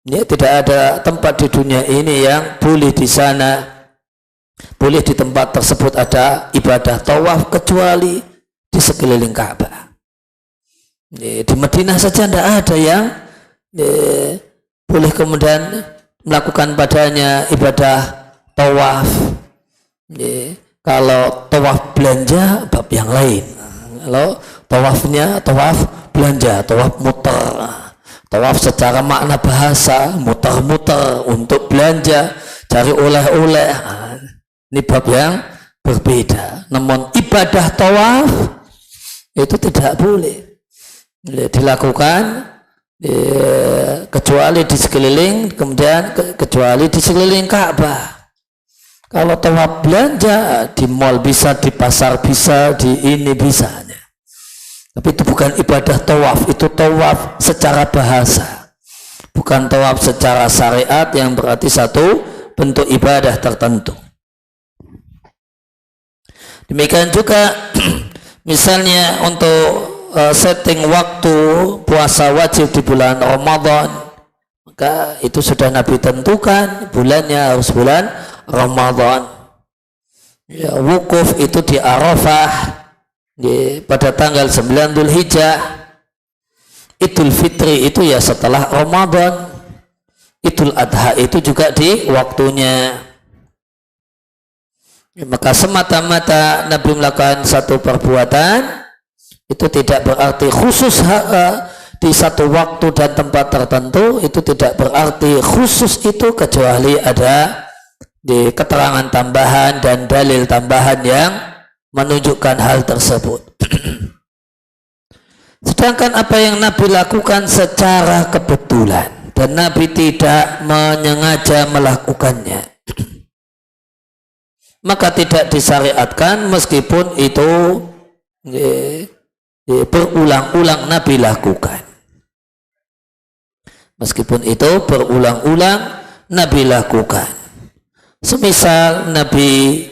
tidak ada tempat di dunia ini yang boleh di sana, boleh di tempat tersebut ada ibadah tawaf kecuali di sekeliling Ka'bah. Di Madinah saja tidak ada yang boleh kemudian melakukan padanya ibadah tawaf. Kalau tawaf belanja bab yang lain. Kalau tawafnya tawaf belanja, tawaf muter, tawaf secara makna bahasa, muter-muter untuk belanja, cari oleh-oleh. Ini bab yang berbeda. Namun ibadah tawaf itu tidak boleh dilakukan kecuali di sekeliling, kemudian kecuali di sekeliling Ka'bah. Kalau tawaf belanja di mall bisa, di pasar bisa, di ini bisa. Tapi itu bukan ibadah tawaf, itu tawaf secara bahasa. Bukan tawaf secara syariat yang berarti satu bentuk ibadah tertentu. Demikian juga misalnya untuk setting waktu puasa wajib di bulan Ramadan, maka itu sudah Nabi tentukan bulannya harus bulan Ramadan. Ya, wukuf itu di Arafah pada tanggal 9 Dzulhijjah. Idul Fitri itu ya setelah Ramadan. Idul Adha itu juga di waktunya. Ya, maka semata-mata Nabi melakukan satu perbuatan itu tidak berarti khusus di satu waktu dan tempat tertentu, itu tidak berarti khusus itu kecuali ada di keterangan tambahan dan dalil tambahan yang menunjukkan hal tersebut. Sedangkan apa yang Nabi lakukan secara kebetulan dan Nabi tidak menyengaja melakukannya, maka tidak disyariatkan meskipun itu berulang-ulang Nabi lakukan. Meskipun itu berulang-ulang Nabi lakukan. Semisal Nabi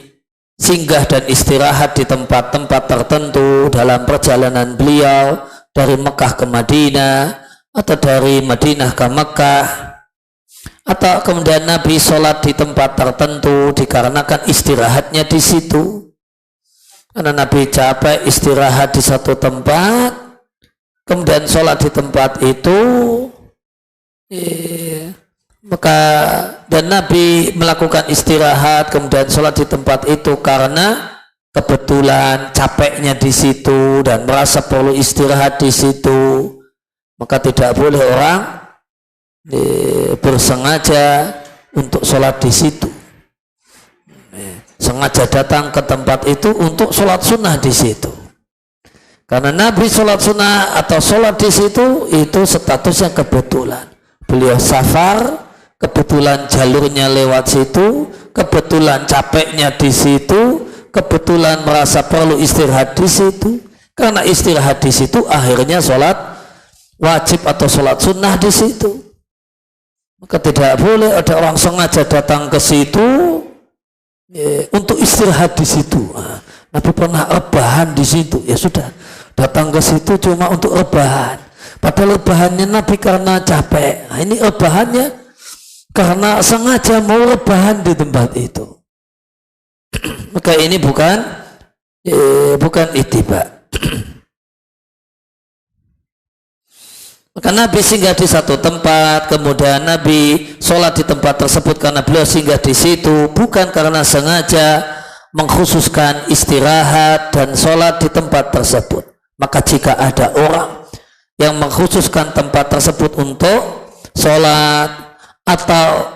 singgah dan istirahat di tempat-tempat tertentu dalam perjalanan beliau dari Mekah ke Madinah atau dari Madinah ke Mekah, atau kemudian Nabi sholat di tempat tertentu dikarenakan istirahatnya di situ. Karena Nabi capek istirahat di satu tempat, kemudian sholat di tempat itu, maka dan Nabi melakukan istirahat kemudian sholat di tempat itu karena kebetulan capeknya di situ dan merasa perlu istirahat di situ, maka tidak boleh orang bersengaja untuk sholat di situ, sengaja datang ke tempat itu untuk sholat sunnah di situ. Karena Nabi sholat sunnah atau sholat di situ itu statusnya kebetulan. Beliau safar, kebetulan jalurnya lewat situ, kebetulan capeknya di situ, kebetulan merasa perlu istirahat di situ. Karena istirahat di situ akhirnya sholat wajib atau sholat sunnah di situ. Maka tidak boleh ada orang sengaja datang ke situ untuk istirahat di situ. Nabi pernah rebahan di situ, ya sudah datang ke situ cuma untuk rebahan. Padahal rebahannya Nabi karena capek. Nah, ini rebahannya karena sengaja mau rebahan di tempat itu. Maka ini bukan ittiba. Maka Nabi singgah di satu tempat, kemudian Nabi sholat di tempat tersebut karena beliau singgah di situ, bukan karena sengaja mengkhususkan istirahat dan sholat di tempat tersebut. Maka jika ada orang yang mengkhususkan tempat tersebut untuk sholat atau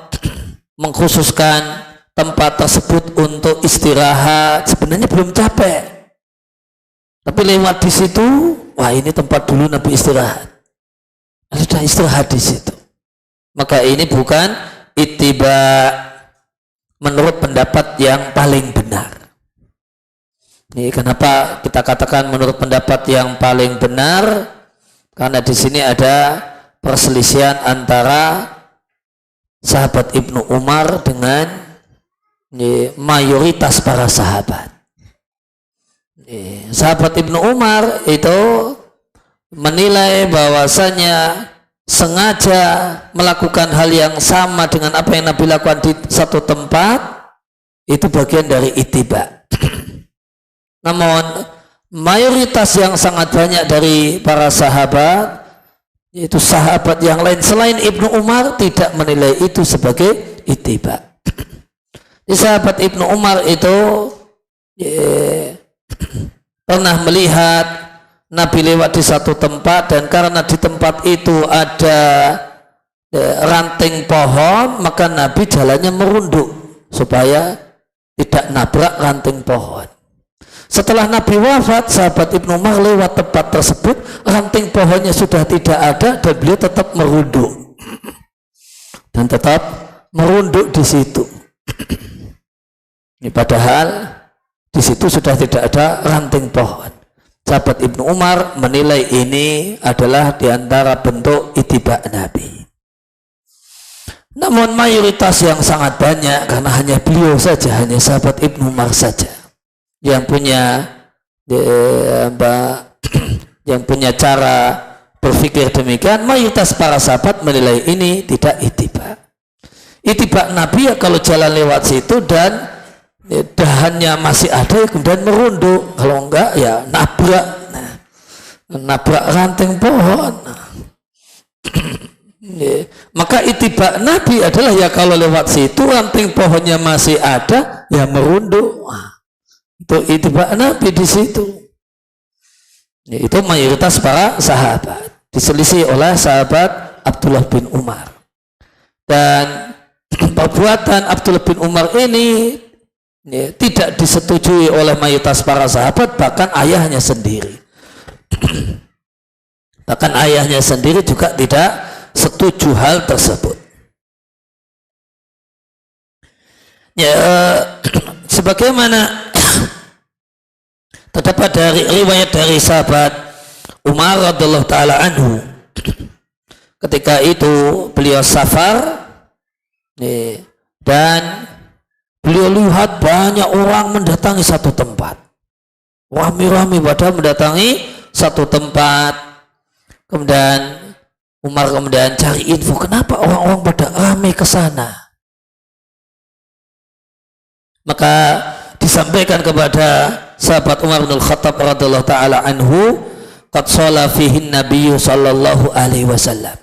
mengkhususkan tempat tersebut untuk istirahat, sebenarnya belum capek, tapi lewat di situ, wah ini tempat dulu Nabi istirahat, sudah istirahat di situ, maka ini bukan ittiba menurut pendapat yang paling benar. Ini kenapa kita katakan menurut pendapat yang paling benar? Karena di sini ada perselisihan antara sahabat Ibnu Umar dengan mayoritas para sahabat. Sahabat Ibnu Umar itu menilai bahwasanya sengaja melakukan hal yang sama dengan apa yang Nabi lakukan di satu tempat itu bagian dari ittiba. Namun mayoritas yang sangat banyak dari para sahabat, yaitu sahabat yang lain selain Ibnu Umar, tidak menilai itu sebagai ittiba. Di sahabat Ibnu Umar itu pernah melihat Nabi lewat di satu tempat, dan karena di tempat itu ada ranting pohon, maka Nabi jalannya merunduk supaya tidak nabrak ranting pohon. Setelah Nabi wafat, sahabat Ibnu Umar lewat tempat tersebut, ranting pohonnya sudah tidak ada dan beliau tetap merunduk dan tetap merunduk di situ. Ini padahal di situ sudah tidak ada ranting pohon. Sahabat Ibnu Umar menilai ini adalah diantara bentuk ittiba Nabi. Namun mayoritas yang sangat banyak, karena hanya beliau saja, hanya sahabat Ibnu Umar saja yang punya yang punya cara berpikir demikian, mayoritas para sahabat menilai ini tidak ittiba. Ittiba Nabi ya kalau jalan lewat situ dan dahannya masih ada ya kemudian merunduk, kalau enggak ya nabrak ranting pohon. Maka ittiba Nabi adalah ya kalau lewat situ ranting pohonnya masih ada ya merunduk. Itu ittiba Nabi di situ. Itu mayoritas para sahabat. Diselisih oleh sahabat Abdullah bin Umar. Dan perbuatan Abdullah bin Umar ini tidak disetujui oleh mayoritas para sahabat, bahkan ayahnya sendiri. Bahkan ayahnya sendiri juga tidak setuju hal tersebut. Ya, sebagaimana terdapat dari riwayat dari sahabat Umar radhiyallahu taala anhu, ketika itu beliau safar dan beliau lihat banyak orang mendatangi satu tempat, rame-rame pada mendatangi satu tempat. Kemudian Umar kemudian cari info kenapa orang-orang pada ramai ke sana. Maka disampaikan kepada sahabat Umar bin Khattab radhiyallahu taala anhu, qad shalla fihi nabiyyu sallallahu alaihi wasallam.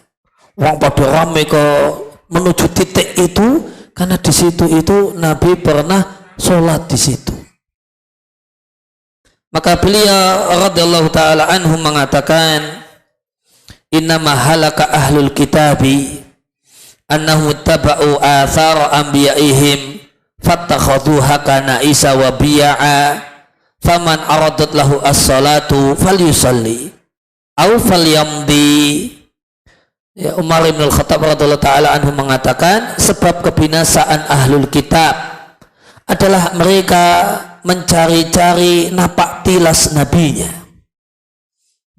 Orang pada ramai ke menuju titik itu karena di situ itu Nabi pernah sholat di situ. Maka beliau radhiyallahu taala anhu mengatakan, innama halaka ahlul kitabi annahum taba'u athar anbiya'ihim fattakhaduha kana isa wa biya'a faman aradat lahu as-salatu falyusalli au falyamdi. Ya, Umar bin Khattab radhiyallahu taala anhu mengatakan sebab kebinasaan ahlul kitab adalah mereka mencari-cari napak tilas nabinya.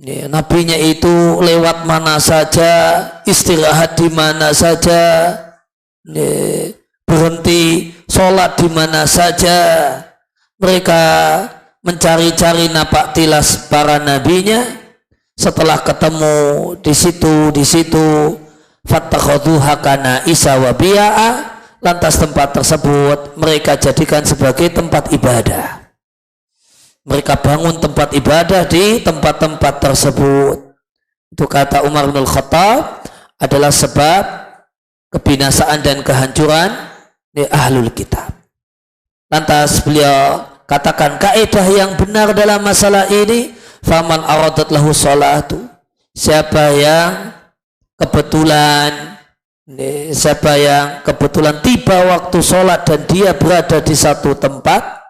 Ya, nabinya itu lewat mana saja, istirahat di mana saja, ya, berhenti sholat di mana saja. Mereka mencari-cari napak tilas para nabinya. Setelah ketemu di situ fattakhadhuha kana isa wa biya'a, lantas tempat tersebut mereka jadikan sebagai tempat ibadah. Mereka bangun tempat ibadah di tempat-tempat tersebut. Itu kata Umar bin Khattab adalah sebab kebinasaan dan kehancuran di ahlul kitab. Lantas beliau katakan kaidah yang benar dalam masalah ini, faman aradat lahu sholatu, siapa yang kebetulan tiba waktu sholat dan dia berada di satu tempat,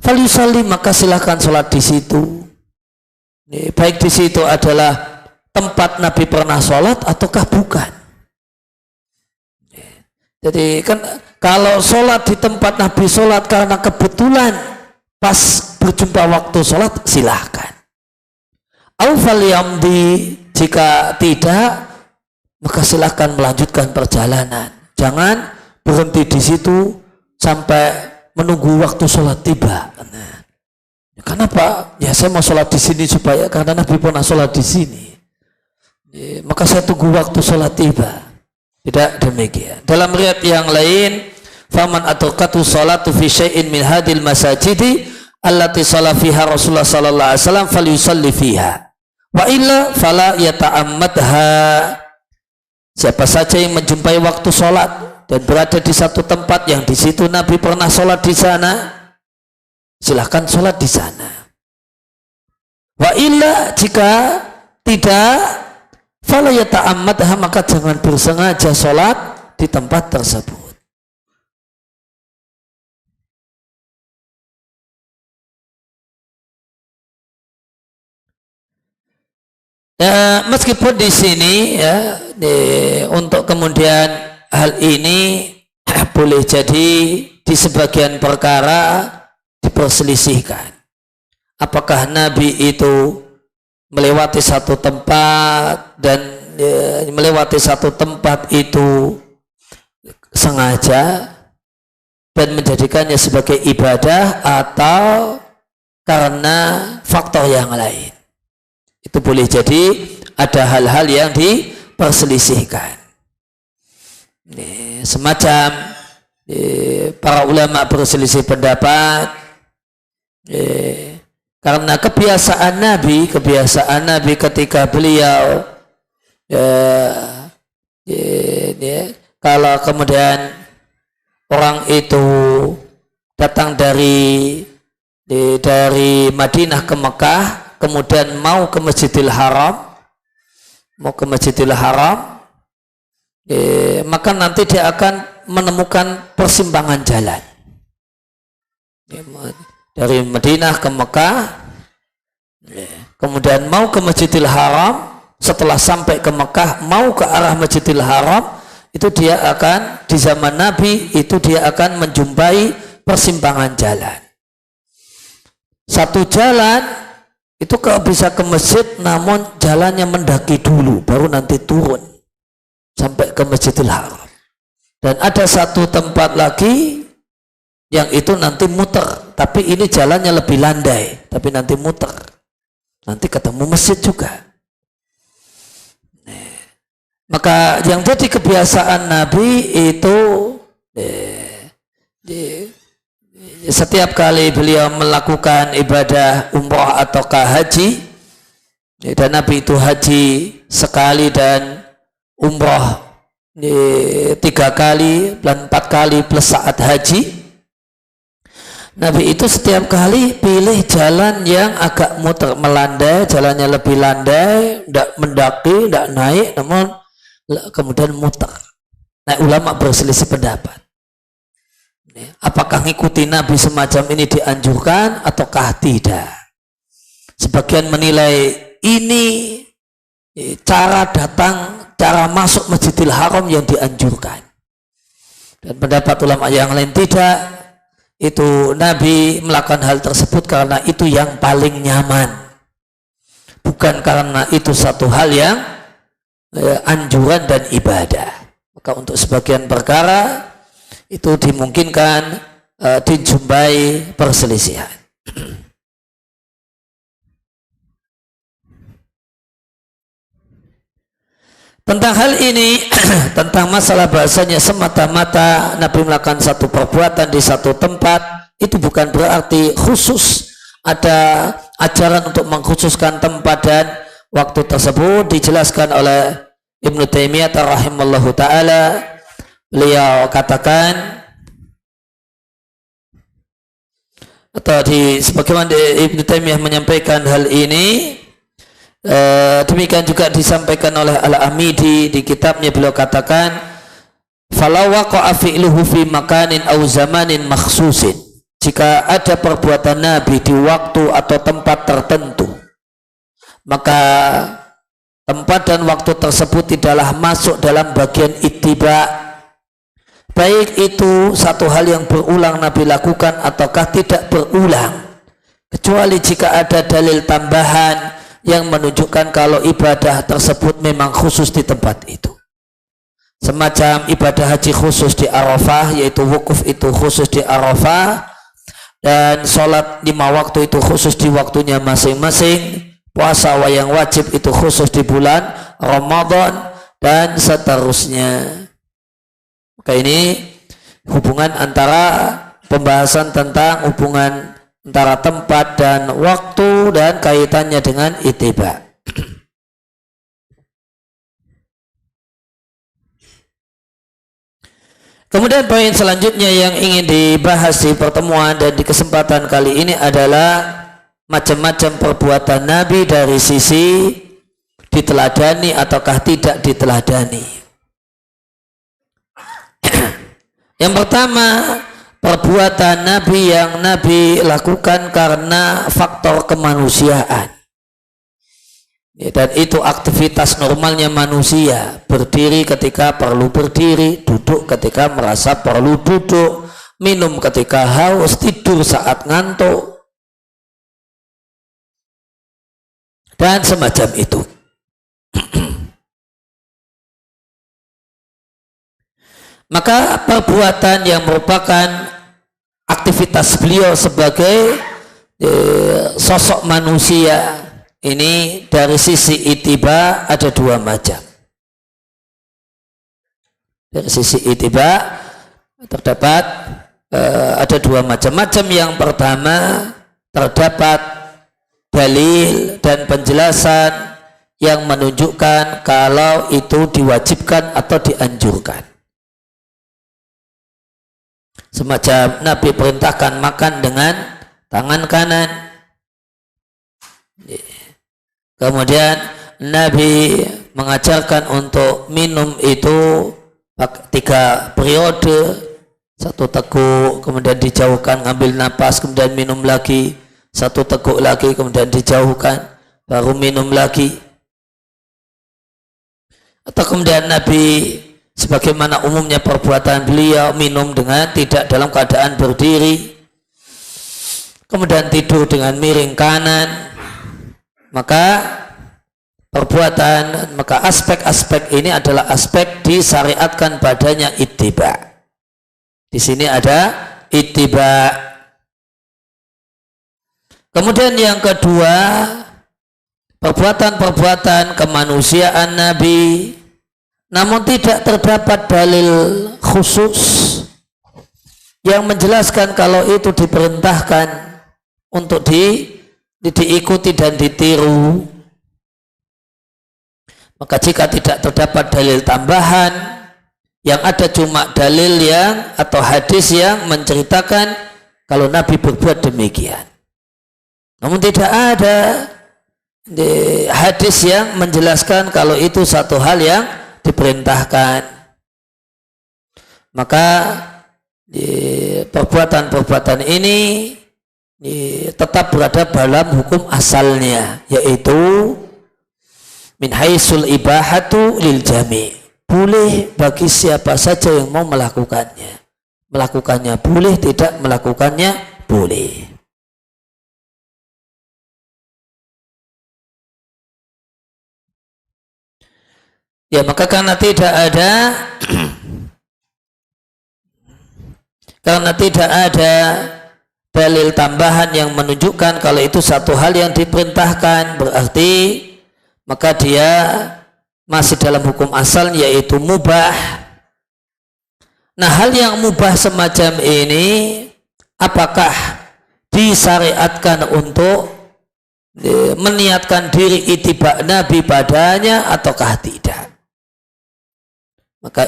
falyusalli, maka silahkan sholat di situ. Baik di situ adalah tempat Nabi pernah sholat ataukah bukan. Jadi kan kalau sholat di tempat Nabi sholat karena kebetulan pas berjumpa waktu sholat, silahkan. Au falyamdi, jika tidak maka silahkan melanjutkan perjalanan. Jangan berhenti di situ sampai menunggu waktu sholat tiba. Nah, kenapa? Ya saya mau sholat di sini supaya karena Nabi pernah sholat di sini. Maka saya tunggu waktu sholat tiba. Tidak demikian. Dalam riwayat yang lain, faman atraqatu sholatu fi syai'in min hadil masajidi allati shalla fiha Rasulullah sallallahu alaihi wasallam falyusalli fiha wa illa fala yata'ammadha. Siapa saja yang menjumpai waktu sholat dan berada di satu tempat yang di situ Nabi pernah sholat di sana, silahkan sholat di sana. Wa illa, jika tidak, fala yata'ammadha, maka jangan bersengaja sholat di tempat tersebut. Ya, meskipun di sini ya, untuk kemudian hal ini boleh jadi di sebagian perkara diperselisihkan. Apakah Nabi itu melewati satu tempat dan melewati satu tempat itu sengaja dan menjadikannya sebagai ibadah atau karena faktor yang lain. Itu boleh jadi ada hal-hal yang diperselisihkan. Semacam para ulama berselisih pendapat karena kebiasaan Nabi ketika beliau kalau kemudian orang itu datang dari Madinah ke Mekah, kemudian mau ke Masjidil Haram, maka nanti dia akan menemukan persimpangan jalan dari Madinah ke Mekah, kemudian mau ke Masjidil Haram. Setelah sampai ke Mekah mau ke arah Masjidil Haram, itu dia akan di zaman Nabi itu dia akan menjumpai persimpangan jalan. Satu jalan itu kalau bisa ke masjid, namun jalannya mendaki dulu baru nanti turun sampai ke Masjidil Haram. Dan ada satu tempat lagi yang itu nanti muter, tapi ini jalannya lebih landai, tapi nanti muter, nanti ketemu masjid juga. Maka yang jadi kebiasaan Nabi itu setiap kali beliau melakukan ibadah umrah ataukah haji, dan Nabi itu haji sekali dan umrah 3 kali dan 4 kali plus saat haji, Nabi itu setiap kali pilih jalan yang agak muter, melandai, jalannya lebih landai, tidak mendaki, tidak naik, namun kemudian muter. Nah, ulama berselisih pendapat. Apakah ngikuti Nabi semacam ini dianjurkan ataukah tidak? Sebagian menilai ini cara datang, cara masuk Masjidil Haram yang dianjurkan. Dan pendapat ulama yang lain tidak. Itu Nabi melakukan hal tersebut karena itu yang paling nyaman. Bukan karena itu satu hal yang anjuran dan ibadah. Maka untuk sebagian perkara itu dimungkinkan dijumpai perselisihan. Tentang hal ini, tentang masalah bahasanya semata-mata Nabi melakukan satu perbuatan di satu tempat, itu bukan berarti khusus ada ajaran untuk mengkhususkan tempat dan waktu tersebut. Dijelaskan oleh Ibnu Taimiyah rahimallahu ta'ala, beliau katakan, atau sebagaimana Ibnu Taimiyah menyampaikan hal ini, demikian juga disampaikan oleh Al-Amidi di kitabnya. Beliau katakan, falau waqa'a fi'luhu fi makanin aw zamanin makhsusin, jika ada perbuatan Nabi di waktu atau tempat tertentu, maka tempat dan waktu tersebut tidaklah masuk dalam bagian ittiba, baik itu satu hal yang berulang Nabi lakukan ataukah tidak berulang, kecuali jika ada dalil tambahan yang menunjukkan kalau ibadah tersebut memang khusus di tempat itu. Semacam ibadah haji khusus di Arafah, yaitu wukuf itu khusus di Arafah, dan sholat 5 waktu itu khusus di waktunya masing-masing, puasa yang wajib itu khusus di bulan Ramadan, dan seterusnya. Maka ini hubungan antara pembahasan tentang hubungan antara tempat dan waktu dan kaitannya dengan ittiba. Kemudian poin selanjutnya yang ingin dibahas di pertemuan dan di kesempatan kali ini adalah macam-macam perbuatan Nabi dari sisi diteladani ataukah tidak diteladani. Yang pertama, perbuatan Nabi yang Nabi lakukan karena faktor kemanusiaan, dan itu aktivitas normalnya manusia, berdiri ketika perlu berdiri, duduk ketika merasa perlu duduk, minum ketika haus, tidur saat ngantuk, dan semacam itu. Maka perbuatan yang merupakan aktivitas beliau sebagai sosok manusia ini dari sisi ittiba ada dua macam. Dari sisi ittiba terdapat ada dua macam. Macam yang pertama, terdapat dalil dan penjelasan yang menunjukkan kalau itu diwajibkan atau dianjurkan. Semacam Nabi perintahkan makan dengan tangan kanan. Kemudian Nabi mengajarkan untuk minum itu 3 periode, 1 teguk, kemudian dijauhkan, ngambil napas, kemudian minum lagi, 1 teguk lagi, kemudian dijauhkan, baru minum lagi. Atau kemudian Nabi sebagaimana umumnya perbuatan beliau minum dengan tidak dalam keadaan berdiri, kemudian tidur dengan miring kanan, maka aspek-aspek ini adalah aspek disyariatkan padanya ittiba. Di sini ada ittiba. Kemudian yang kedua, perbuatan-perbuatan kemanusiaan Nabi, namun tidak terdapat dalil khusus yang menjelaskan kalau itu diperintahkan untuk diikuti dan ditiru. Maka jika tidak terdapat dalil tambahan, yang ada cuma dalil yang atau hadis yang menceritakan kalau Nabi berbuat demikian. Namun tidak ada hadis yang menjelaskan kalau itu satu hal yang diperintahkan. Maka perbuatan-perbuatan ini tetap berada dalam hukum asalnya, yaitu min haisul ibahatu lil jami', boleh bagi siapa saja yang mau melakukannya. Melakukannya boleh, tidak melakukannya boleh. Ya, maka karena tidak ada dalil tambahan yang menunjukkan kalau itu satu hal yang diperintahkan, berarti maka dia masih dalam hukum asal, yaitu mubah. Nah, hal yang mubah semacam ini apakah disyariatkan untuk meniatkan diri ittiba Nabi padanya ataukah tidak? Maka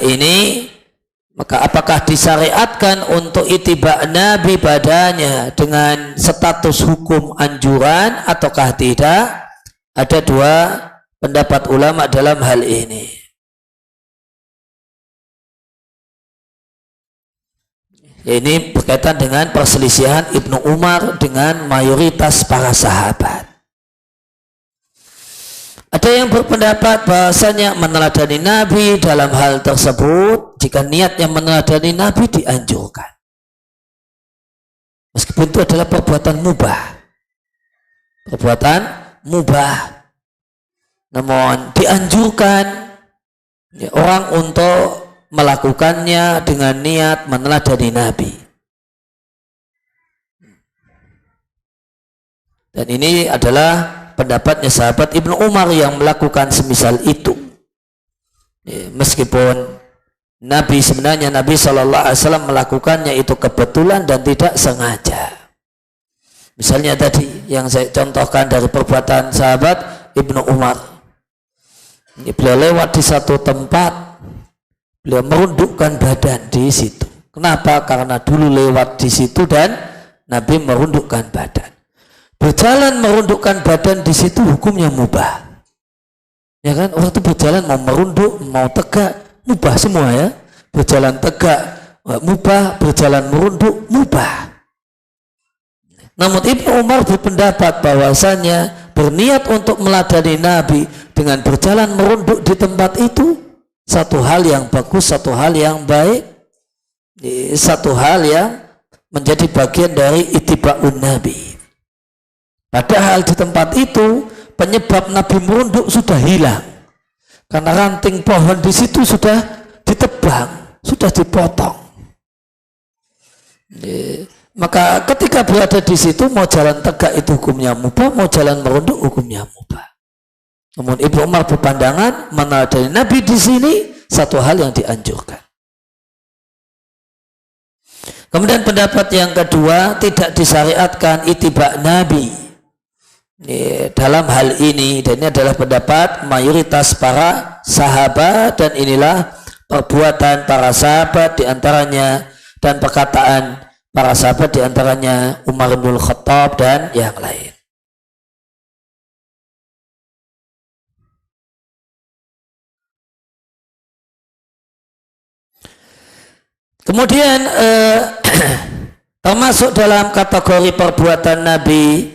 apakah disyariatkan untuk ittiba Nabi padanya dengan status hukum anjuran ataukah tidak? Ada dua pendapat ulama dalam hal ini. Ini berkaitan dengan perselisihan Ibnu Umar dengan mayoritas para sahabat. Ada yang berpendapat bahasanya meneladani Nabi dalam hal tersebut, jika niatnya meneladani Nabi dianjurkan. Meskipun itu adalah perbuatan mubah. Perbuatan mubah, namun dianjurkan orang untuk melakukannya dengan niat meneladani Nabi. Dan ini adalah pendapatnya sahabat Ibnu Umar yang melakukan semisal itu. Meskipun Nabi Shallallahu Alaihi Wasallam melakukannya itu kebetulan dan tidak sengaja. Misalnya tadi yang saya contohkan dari perbuatan sahabat Ibnu Umar. Beliau lewat di satu tempat, beliau merundukkan badan di situ. Kenapa? Karena dulu lewat di situ dan Nabi merundukkan badan. Berjalan merundukkan badan di situ hukumnya mubah. Ya kan? Orang itu berjalan mau merunduk, mau tegak, mubah semua ya. Berjalan tegak mubah, berjalan merunduk mubah. Namun Ibnu Umar berpendapat bahwasanya berniat untuk meladani Nabi dengan berjalan merunduk di tempat itu satu hal yang bagus, satu hal yang baik, satu hal yang menjadi bagian dari ittiba'un Nabi. Padahal di tempat itu penyebab Nabi merunduk sudah hilang, karena ranting pohon di situ sudah ditebang, sudah dipotong. Maka ketika berada di situ, mau jalan tegak itu hukumnya mubah, mau jalan merunduk hukumnya mubah. Namun Ibnu Umar berpandangan meneladani Nabi di sini satu hal yang dianjurkan. Kemudian pendapat yang kedua, tidak disyariatkan ittiba Nabi dalam hal ini, dan ini adalah pendapat mayoritas para sahabat, dan inilah perbuatan para sahabat diantaranya dan perkataan para sahabat diantaranya Umar bin Khattab dan yang lain. Kemudian termasuk dalam kategori perbuatan Nabi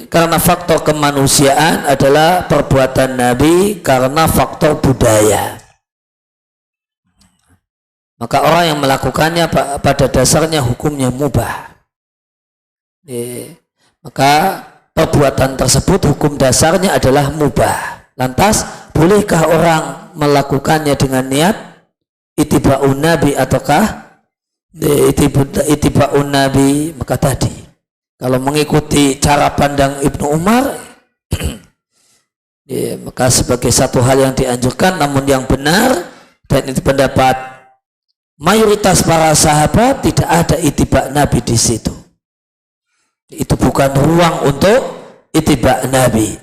karena faktor kemanusiaan adalah perbuatan Nabi karena faktor budaya. Maka orang yang melakukannya pada dasarnya hukumnya mubah. Maka perbuatan tersebut hukum dasarnya adalah mubah. Lantas bolehkah orang melakukannya dengan niat ittiba'un Nabi ataukah ittiba'un Nabi? Maka tadi kalau mengikuti cara pandang Ibnu Umar maka sebagai satu hal yang dianjurkan, namun yang benar, dan itu pendapat mayoritas para sahabat, tidak ada ittiba' Nabi di situ. Itu bukan ruang untuk ittiba' Nabi.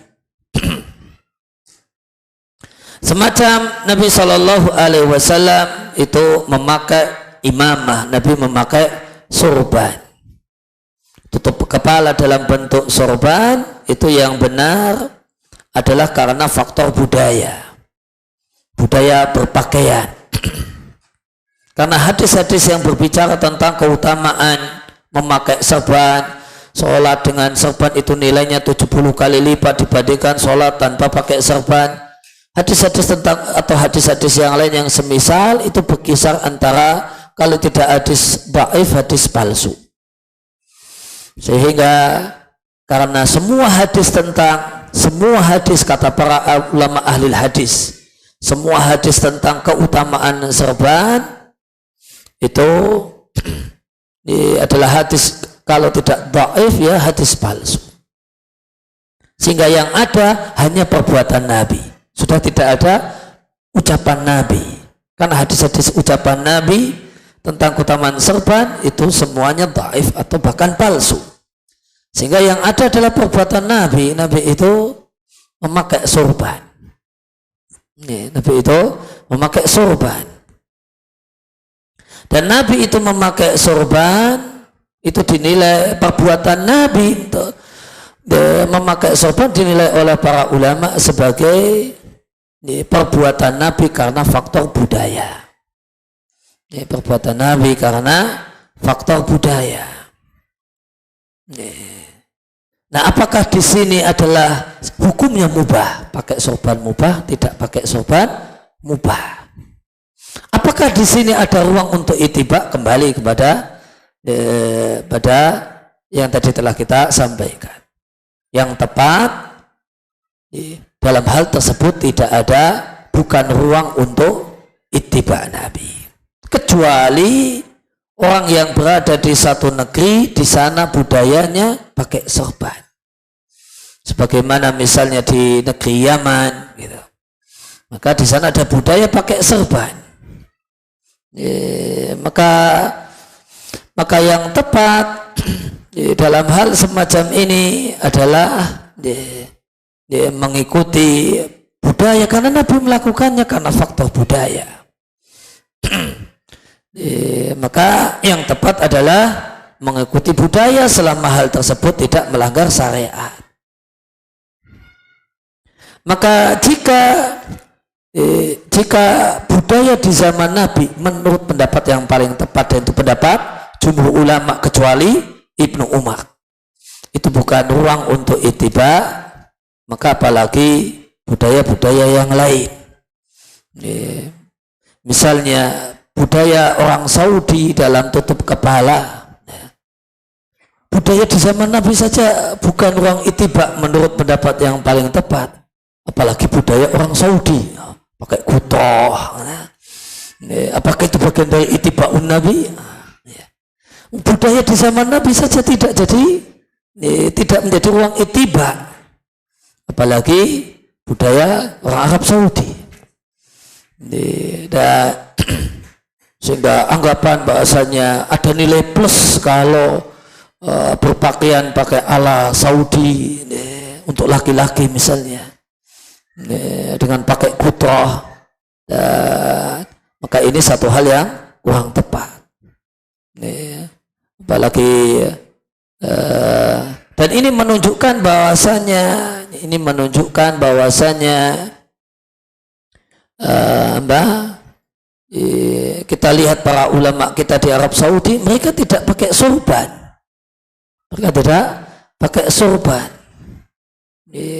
Semacam Nabi SAW itu memakai imamah, Nabi memakai sorban, tutup kepala dalam bentuk sorban, itu yang benar adalah karena faktor budaya berpakaian. Karena hadis-hadis yang berbicara tentang keutamaan memakai serban, sholat dengan serban itu nilainya 70 kali lipat dibandingkan sholat tanpa pakai serban. Hadis-hadis tentang atau hadis-hadis yang lain yang semisal itu berkisar antara, kalau tidak hadis dhaif, hadis palsu. Sehingga karena semua hadis kata para ulama ahli hadis, semua hadis tentang keutamaan serban itu adalah hadis, kalau tidak dhaif ya hadis palsu. Sehingga yang ada hanya perbuatan Nabi, sudah tidak ada ucapan Nabi. Karena hadis-hadis ucapan Nabi tentang keutamaan serban itu semuanya dhaif atau bahkan palsu. Sehingga yang ada adalah perbuatan Nabi. Nabi itu memakai sorban. Nabi itu memakai sorban. Dan Nabi itu memakai sorban, itu dinilai perbuatan Nabi untuk memakai sorban dinilai oleh para ulama sebagai perbuatan Nabi karena faktor budaya. Perbuatan Nabi karena faktor budaya. Nah, apakah di sini adalah hukumnya mubah? Pakai sorban mubah, tidak pakai sorban mubah. Apakah di sini ada ruang untuk ittiba? Kembali kepada pada yang tadi telah kita sampaikan. Yang tepat dalam hal tersebut tidak ada, bukan ruang untuk ittiba Nabi. Kecuali orang yang berada di satu negeri, di sana budayanya pakai sorban. Sebagaimana misalnya di negeri Yaman, gitu. Maka di sana ada budaya pakai sorban. Maka yang tepat dalam hal semacam ini adalah mengikuti budaya, karena Nabi melakukannya karena faktor budaya. Maka yang tepat adalah mengikuti budaya selama hal tersebut tidak melanggar syariat. Maka jika budaya di zaman Nabi menurut pendapat yang paling tepat, dan itu pendapat jumhur ulama kecuali Ibnu Umar, itu bukan ruang untuk ittiba, maka apalagi budaya-budaya yang lain. Misalnya budaya orang Saudi dalam tutup kepala, budaya di zaman Nabi saja bukan ruang ittiba menurut pendapat yang paling tepat, apalagi budaya orang Saudi pakai kutoh. Apakah itu bagian dari ittiba'un Nabi? budaya di zaman Nabi saja tidak menjadi ruang ittiba, apalagi budaya orang Arab Saudi. Sehingga anggapan bahasanya ada nilai plus kalau berpakaian pakai ala Saudi untuk laki-laki misalnya, dengan pakai kutroh, maka ini satu hal yang kurang tepat. Apalagi dan ini menunjukkan bahwasanya kita lihat para ulama kita di Arab Saudi, mereka tidak pakai sorban.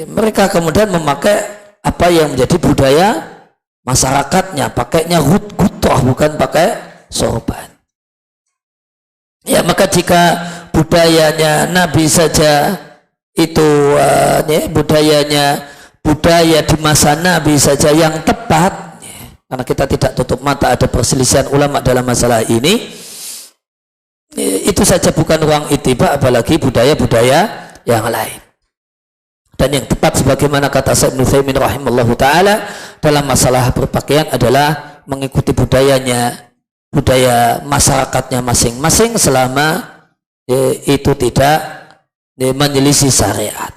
Mereka kemudian memakai apa yang menjadi budaya masyarakatnya, pakainya gutroh, bukan pakai sorban. Ya, maka jika budayanya Nabi saja itu budaya di masa Nabi saja yang tepat, karena kita tidak tutup mata ada perselisihan ulama dalam masalah ini, itu saja bukan ruang ittiba, apalagi budaya-budaya yang lain. Dan yang tepat sebagaimana kata Syekh Ibnu Utsaimin rahimallahu taala dalam masalah berpakaian adalah mengikuti budaya masyarakatnya masing-masing selama itu tidak menyelisih syariat.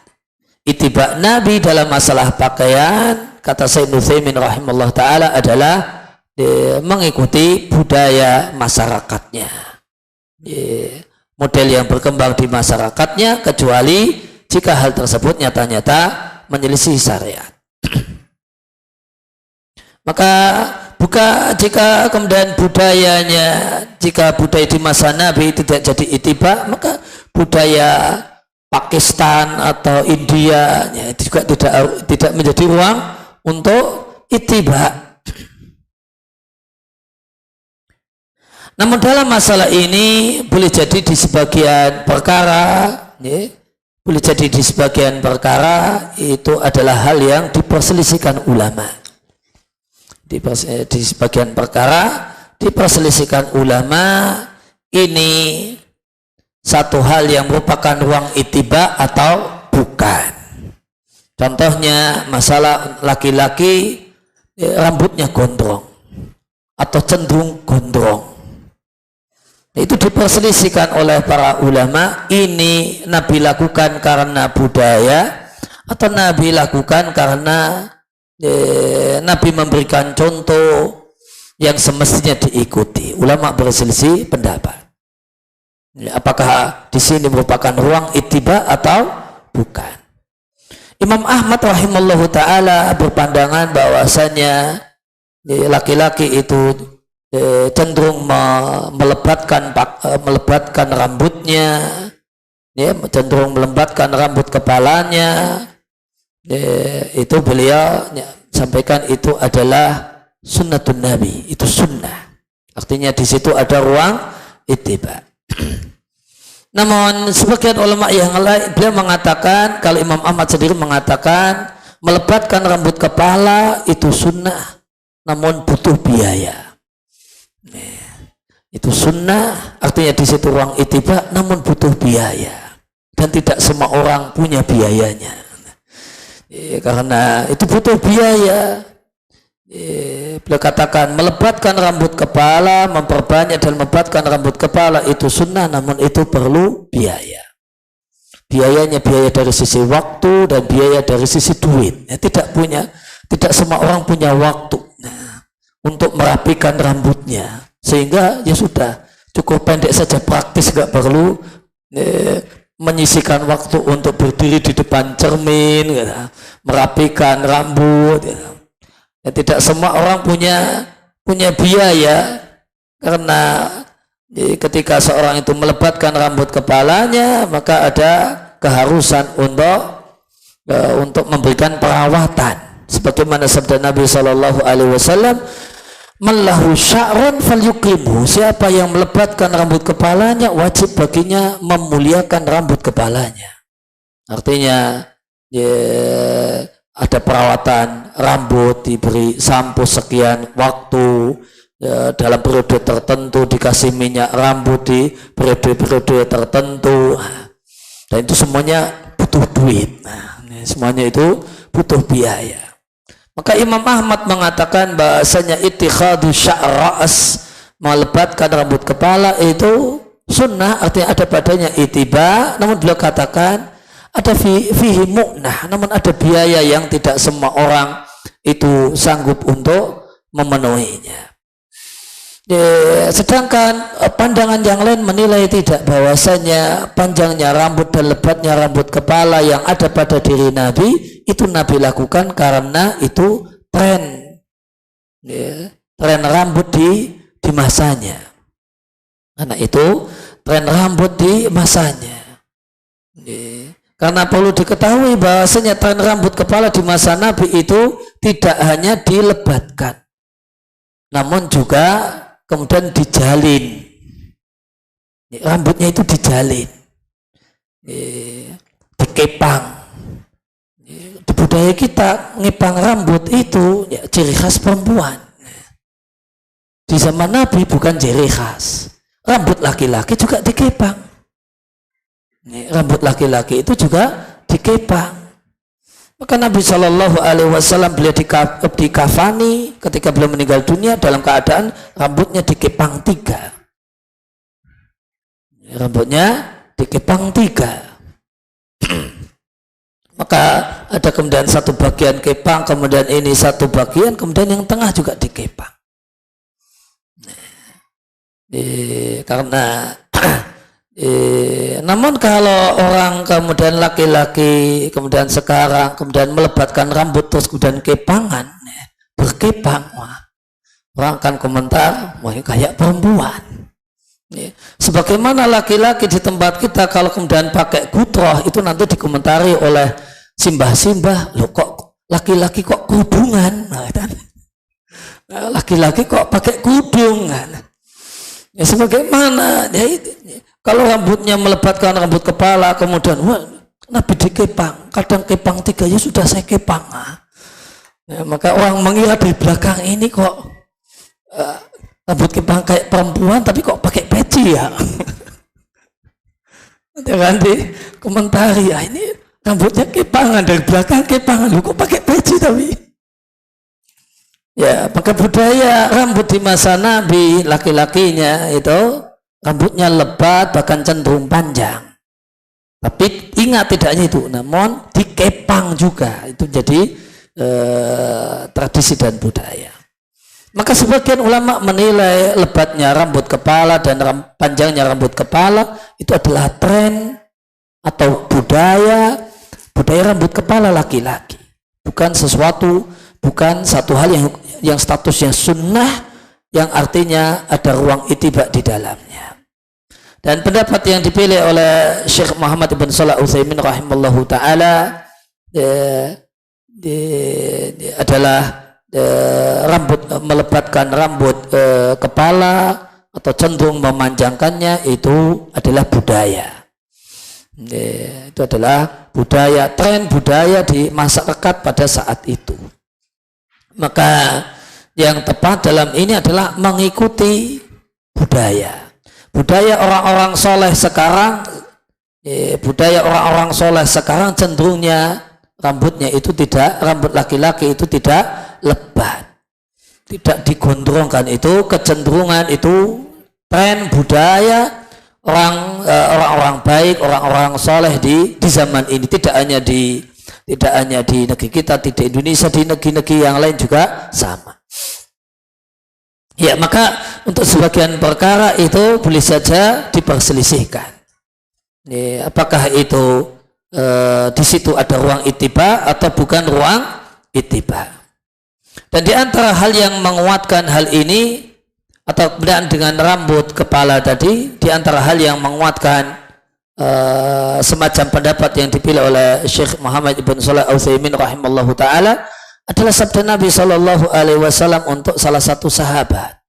Ittiba Nabi dalam masalah pakaian, kata Syekh Ibnu Utsaimin rahimallahu taala, adalah mengikuti budaya masyarakatnya, model yang berkembang di masyarakatnya, kecuali jika hal tersebut nyata-nyata menyelisih syariat. Maka jika kemudian jika budaya di masa Nabi tidak jadi ittiba, maka budaya Pakistan atau India itu juga tidak menjadi ruang untuk ittiba. Namun dalam masalah ini boleh jadi di sebagian perkara itu adalah hal yang diperselisihkan ulama. Di sebagian perkara diperselisihkan ulama, ini satu hal yang merupakan ruang ittiba atau bukan. Contohnya masalah laki-laki rambutnya gondrong atau cenderung gondrong. Itu diperselisihkan oleh para ulama, ini Nabi lakukan karena budaya atau Nabi lakukan karena Nabi memberikan contoh yang semestinya diikuti. Ulama berselisih pendapat. Apakah di sini merupakan ruang ittiba atau bukan? Imam Ahmad rahimallahu taala berpandangan bahwasanya laki-laki itu cenderung melebatkan rambutnya, cenderung melembatkan rambut kepalanya. Itu beliau sampaikan itu adalah sunnatun Nabi, itu sunnah. Artinya di situ ada ruang ittiba. Namun sebagian ulama yang lain, beliau mengatakan, kalau Imam Ahmad sendiri mengatakan melebatkan rambut kepala itu sunnah, namun butuh biaya. Itu sunnah, artinya di situ ruang ittiba, namun butuh biaya, dan tidak semua orang punya biayanya. Karena itu butuh biaya. Beliau katakan melebatkan rambut kepala, memperbanyak dan melebatkan rambut kepala itu sunnah, namun itu perlu biaya. Biayanya biaya dari sisi waktu dan biaya dari sisi duit. Tidak semua orang punya waktu untuk merapikan rambutnya, sehingga ya sudah cukup pendek saja, praktis, nggak perlu menyisihkan waktu untuk berdiri di depan cermin, merapikan rambut. Ya, tidak semua orang punya biaya, karena ketika seorang itu melebatkan rambut kepalanya, maka ada keharusan untuk memberikan perawatan. Sebagaimana sabda Nabi Shallallahu Alaihi Wasallam, "Mallahu sya'run falyukrimhu." Siapa yang melebatkan rambut kepalanya, wajib baginya memuliakan rambut kepalanya. Artinya ada perawatan rambut, diberi sampo sekian waktu, dalam periode tertentu, dikasih minyak rambut di periode-periode tertentu, dan itu semuanya butuh duit. Semuanya itu butuh biaya. Maka Imam Ahmad mengatakan bahasanya ittikhadu sya'ras, melebatkan rambut kepala itu sunnah, artinya ada padanya itiba, namun beliau katakan ada fihi mu'nah, namun ada biaya yang tidak semua orang itu sanggup untuk memenuhinya. Sedangkan pandangan yang lain menilai tidak, bahwasanya panjangnya rambut dan lebatnya rambut kepala yang ada pada diri Nabi itu Nabi lakukan karena itu tren, tren rambut di masanya. Karena itu tren rambut di masanya. Karena perlu diketahui bahwasanya tren rambut kepala di masa Nabi itu tidak hanya dilebatkan, namun juga kemudian dijalin. Rambutnya itu dijalin, dikepang. Di budaya kita ngepang rambut itu ya, ciri khas perempuan. Di zaman Nabi bukan ciri khas. Rambut laki-laki juga dikepang. Rambut laki-laki itu juga dikepang. Maka Nabi Shallallahu Alaihi Wasallam beliau dikafani ketika beliau meninggal dunia dalam keadaan rambutnya dikepang 3. Rambutnya dikepang 3. Maka ada kemudian satu bagian kepang, kemudian ini satu bagian, kemudian yang tengah juga dikepang. Karena namun kalau orang kemudian laki-laki kemudian sekarang kemudian melebatkan rambut terus kemudian kepangan, berkepang, orang akan komentar, wah kayak perempuan. Sebagaimana laki-laki di tempat kita kalau kemudian pakai gutroh itu nanti dikomentari oleh simbah-simbah, loh kok laki-laki kok kudungan, laki-laki kok pakai kudung, ya sebagaimana ya, kalau rambutnya melebatkan rambut kepala kemudian Nabi dikepang, kadang kepang 3 ya sudah saya kepang, ya, maka orang mengira di belakang ini kok rambut kepang kayak perempuan tapi kok pakai peci ya. Nanti komentari, ya ini rambutnya kepangan, dari belakang kepangan, lu kok pakai peci tapi. Ya, maka budaya rambut di masa Nabi laki-lakinya itu rambutnya lebat bahkan cenderung panjang. Tapi ingat tidak hanya itu, namun dikepang juga. Itu jadi tradisi dan budaya. Maka sebagian ulama menilai lebatnya rambut kepala dan panjangnya rambut kepala itu adalah tren atau budaya rambut kepala laki-laki, bukan satu hal yang statusnya sunnah, yang artinya ada ruang ittiba di dalamnya. Dan pendapat yang dipilih oleh Syekh Muhammad ibn Shalih Al-Utsaimin rahimallahu taala adalah melebatkan rambut kepala atau cenderung memanjangkannya itu adalah budaya. Itu adalah budaya, tren budaya di masyarakat pada saat itu. Maka yang tepat dalam ini adalah mengikuti budaya orang-orang soleh sekarang. Budaya orang-orang soleh sekarang cenderungnya rambutnya itu rambut laki-laki itu tidak lebat, tidak digondrongkan. Itu kecenderungan, itu tren budaya orang-orang baik, orang-orang soleh di zaman ini, tidak hanya di negeri kita, di Indonesia, di negeri-negeri yang lain juga sama. Ya, maka untuk sebagian perkara itu boleh saja diperselisihkan. Apakah itu di situ ada ruang ittiba atau bukan ruang ittiba? Dan di antara hal yang menguatkan hal ini atau berkaitan dengan rambut kepala tadi, di antara hal yang menguatkan semacam pendapat yang dipilih oleh Syekh Muhammad ibn Shalih Al-Utsaimin rahimallahu taala adalah sabda Nabi Shallallahu Alaihi Wasallam untuk salah satu sahabat.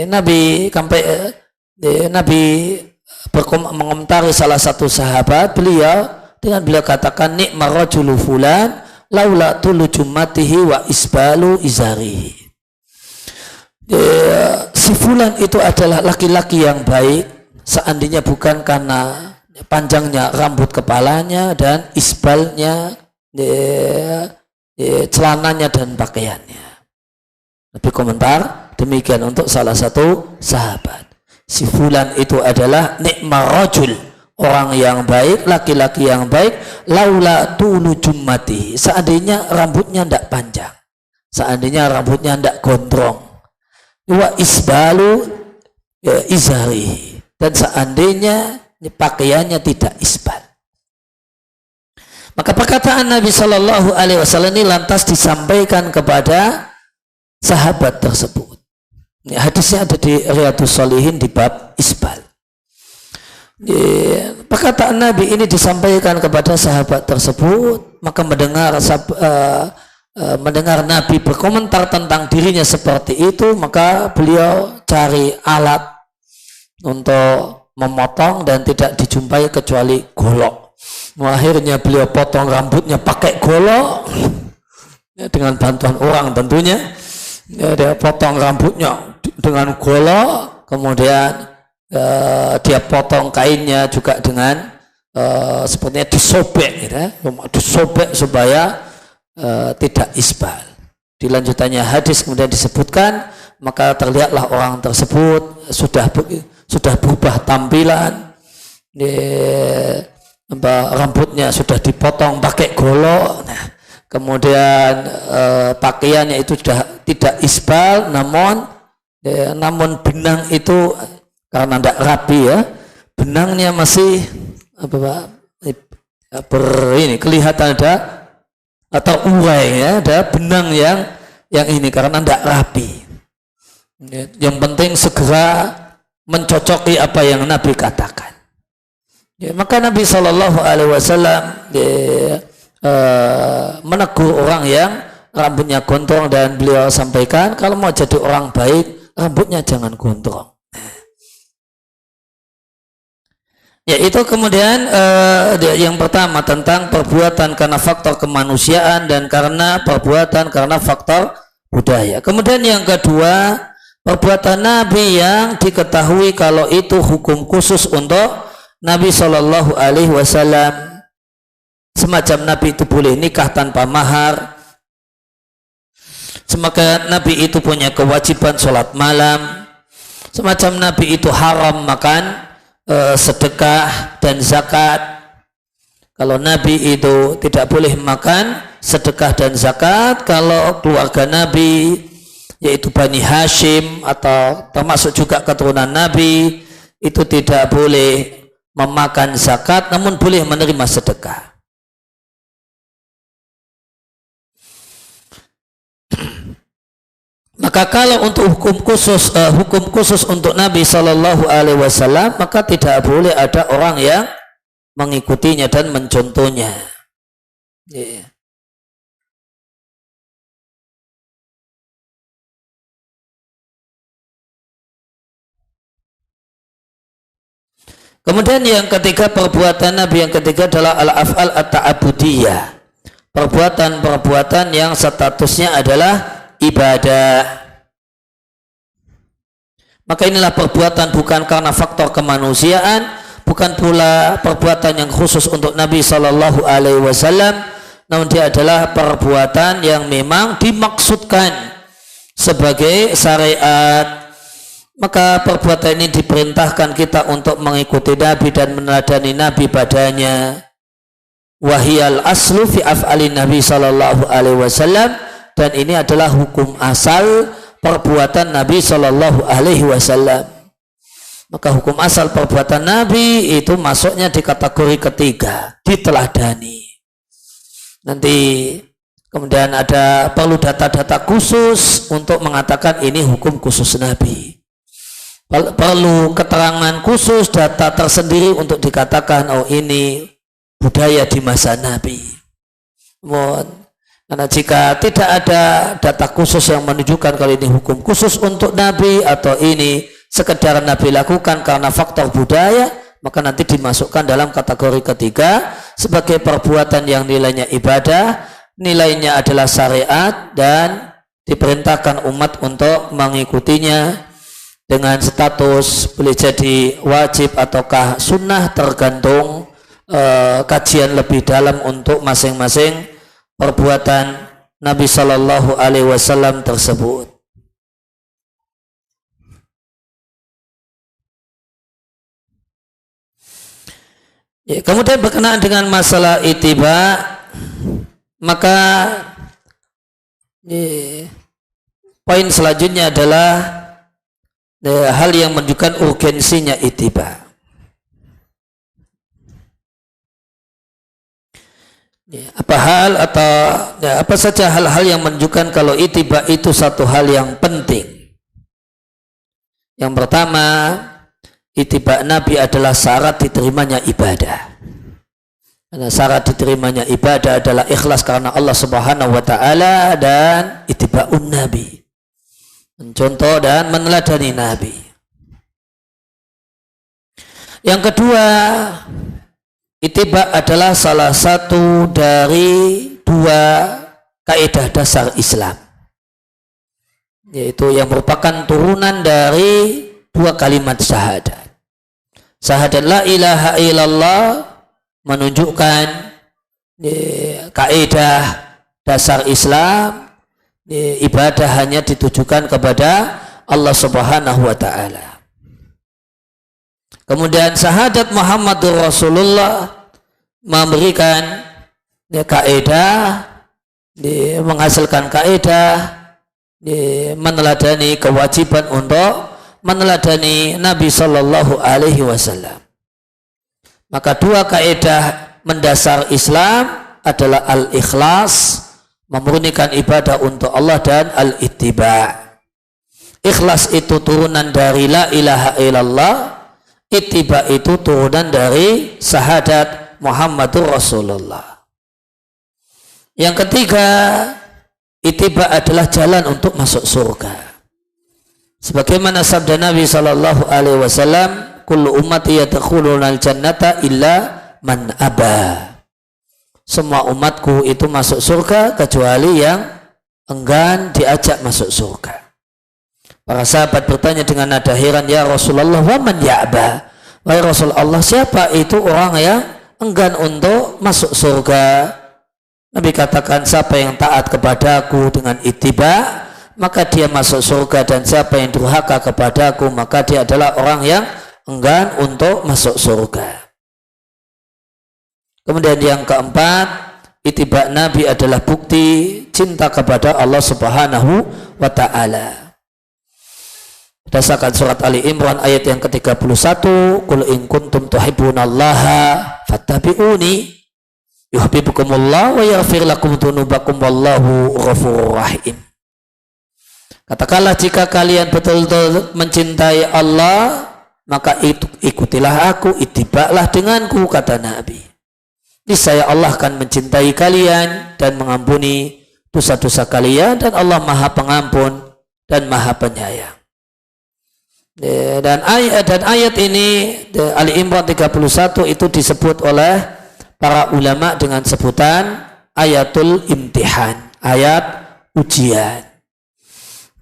Nabi mengomentari salah satu sahabat beliau katakan, ni'mar rajulu fulan laula tulu jummatihi wa isbalu izarihi. si fulan itu adalah laki-laki yang baik seandainya bukan karena panjangnya rambut kepalanya dan isbalnya, celananya dan pakaiannya. Lebih komentar demikian untuk salah satu sahabat. Si fulan itu adalah ni'mar rajul, orang yang baik, laki-laki yang baik, laula tulu jummati, seandainya rambutnya tidak panjang, seandainya rambutnya tidak gondrong, wa isbalu izari, dan seandainya pakaiannya tidak isbal. Maka perkataan Nabi Shallallahu Alaihi Wasallam ini lantas disampaikan kepada sahabat tersebut. Hadisnya ada di Riyadhus Shalihin di bab isbal. Perkataan Nabi ini disampaikan kepada sahabat tersebut, maka mendengar Nabi berkomentar tentang dirinya seperti itu, maka beliau cari alat untuk memotong dan tidak dijumpai kecuali golok. Akhirnya beliau potong rambutnya pakai golok, dengan bantuan orang tentunya. Dia potong rambutnya dengan golok, kemudian dia potong kainnya juga dengan sepertinya disobek, gitu ya, disobek supaya tidak isbal. Di lanjutannya hadis kemudian disebutkan, maka terlihatlah orang tersebut sudah berubah tampilan, rambutnya sudah dipotong pakai golok. Nah, kemudian pakaiannya itu sudah tidak isbal, namun benang itu karena tidak rapi ya, benangnya masih kelihatan ada atau urai ya, ada benang yang ini karena tidak rapi. Yang penting segera mencocoki apa yang Nabi katakan. Maka Nabi Shallallahu Alaihi Wasallam menegur orang yang rambutnya gondrong dan beliau sampaikan, kalau mau jadi orang baik rambutnya jangan gondrong. Yaitu kemudian yang pertama tentang perbuatan karena faktor kemanusiaan dan karena perbuatan karena faktor budaya. Kemudian yang kedua, perbuatan Nabi yang diketahui kalau itu hukum khusus untuk Nabi Shallallahu Alaihi Wasallam. Semacam Nabi itu boleh nikah tanpa mahar, semacam Nabi itu punya kewajiban sholat malam, semacam Nabi itu haram makan sedekah dan zakat. Kalau Nabi itu tidak boleh makan sedekah dan zakat, kalau keluarga Nabi yaitu Bani Hashim atau termasuk juga keturunan Nabi itu tidak boleh memakan zakat, namun boleh menerima sedekah. Maka kalau untuk hukum khusus untuk Nabi Shallallahu Alaihi Wasallam, maka tidak boleh ada orang yang mengikutinya dan mencontohnya. Kemudian yang ketiga, perbuatan Nabi yang ketiga adalah al-af'al at-ta'abudiyah, perbuatan-perbuatan yang statusnya adalah ibadah. Maka inilah perbuatan bukan karena faktor kemanusiaan, bukan pula perbuatan yang khusus untuk Nabi Shallallahu Alaihi Wasallam, namun dia adalah perbuatan yang memang dimaksudkan sebagai syariat. Maka perbuatan ini diperintahkan kita untuk mengikuti Nabi dan meneladani Nabi padanya. Wahiyal aslu fi af'alin Nabi Shallallahu Alaihi Wasallam, dan ini adalah hukum asal perbuatan Nabi Shallallahu Alaihi Wasallam. Maka hukum asal perbuatan Nabi itu masuknya di kategori ketiga, diteladani. Nanti kemudian ada perlu data-data khusus untuk mengatakan ini hukum khusus Nabi. Perlu keterangan khusus, data tersendiri untuk dikatakan oh ini budaya di masa Nabi. Karena jika tidak ada data khusus yang menunjukkan kalau ini hukum khusus untuk Nabi atau ini sekedar Nabi lakukan karena faktor budaya, maka nanti dimasukkan dalam kategori ketiga sebagai perbuatan yang nilainya ibadah, nilainya adalah syariat, dan diperintahkan umat untuk mengikutinya dengan status boleh jadi wajib ataukah sunnah tergantung kajian lebih dalam untuk masing-masing perbuatan Nabi Shallallahu Alaihi Wasallam tersebut. Ya, kemudian berkenaan dengan masalah ittiba, maka poin selanjutnya adalah hal yang menunjukkan urgensinya ittiba. Apa hal atau apa saja hal-hal yang menunjukkan kalau ittiba itu satu hal yang penting. Yang pertama, ittiba Nabi adalah syarat diterimanya ibadah. Karena syarat diterimanya ibadah adalah ikhlas karena Allah Subhanahu wa taala dan ittiba'un Nabi. Mencontoh dan meneladani Nabi. Yang kedua, ittiba adalah salah satu dari dua kaidah dasar Islam, yaitu yang merupakan turunan dari dua kalimat syahadat. Syahadat la ilaha illallah menunjukkan kaidah dasar Islam, ibadah hanya ditujukan kepada Allah Subhanahu wa taala. Kemudian syahadat Muhammadur Rasulullah memberikan kaidah, menghasilkan kaidah, meneladani kewajiban untuk meneladani Nabi Sallallahu Alaihi Wasallam. Maka dua kaidah mendasar Islam adalah al-ikhlas, memurnikan ibadah untuk Allah, dan al-ittiba. Ikhlas itu turunan dari la ilaha illallah, ittiba itu turunan dari syahadat Muhammadur Rasulullah. Yang ketiga, ittiba adalah jalan untuk masuk surga. Sebagaimana sabda Nabi Sallallahu Alaihi Wasallam, kullu ummati yadkhuluna al-jannata illa man aba. Semua umatku itu masuk surga kecuali yang enggan diajak masuk surga. Para sahabat bertanya dengan nada heran, ya Rasulullah, wa man ya'ba? Wahai Rasulullah, siapa itu orang yang enggan untuk masuk surga? Nabi katakan, siapa yang taat kepadaku dengan ittiba, maka dia masuk surga, dan siapa yang durhaka kepadaku, maka dia adalah orang yang enggan untuk masuk surga. Kemudian yang keempat, ittiba Nabi adalah bukti cinta kepada Allah Subhanahu wa ta'ala. Berdasarkan surat Ali Imran ayat yang ke-31, qul in kuntum tuhibbunallaha fattabi'uni yuhibbukumullah wa yaghfir lakum dzunubakum wallahu ghafurur rahim. Katakanlah, jika kalian betul-betul mencintai Allah, maka ikutilah aku, ittibalah denganku, kata Nabi. Niscaya Allah akan mencintai kalian dan mengampuni dosa-dosa kalian, dan Allah Maha Pengampun dan Maha Penyayang. Dan ayat ini Ali Imran 31 itu disebut oleh para ulama dengan sebutan ayatul imtihan, ayat ujian.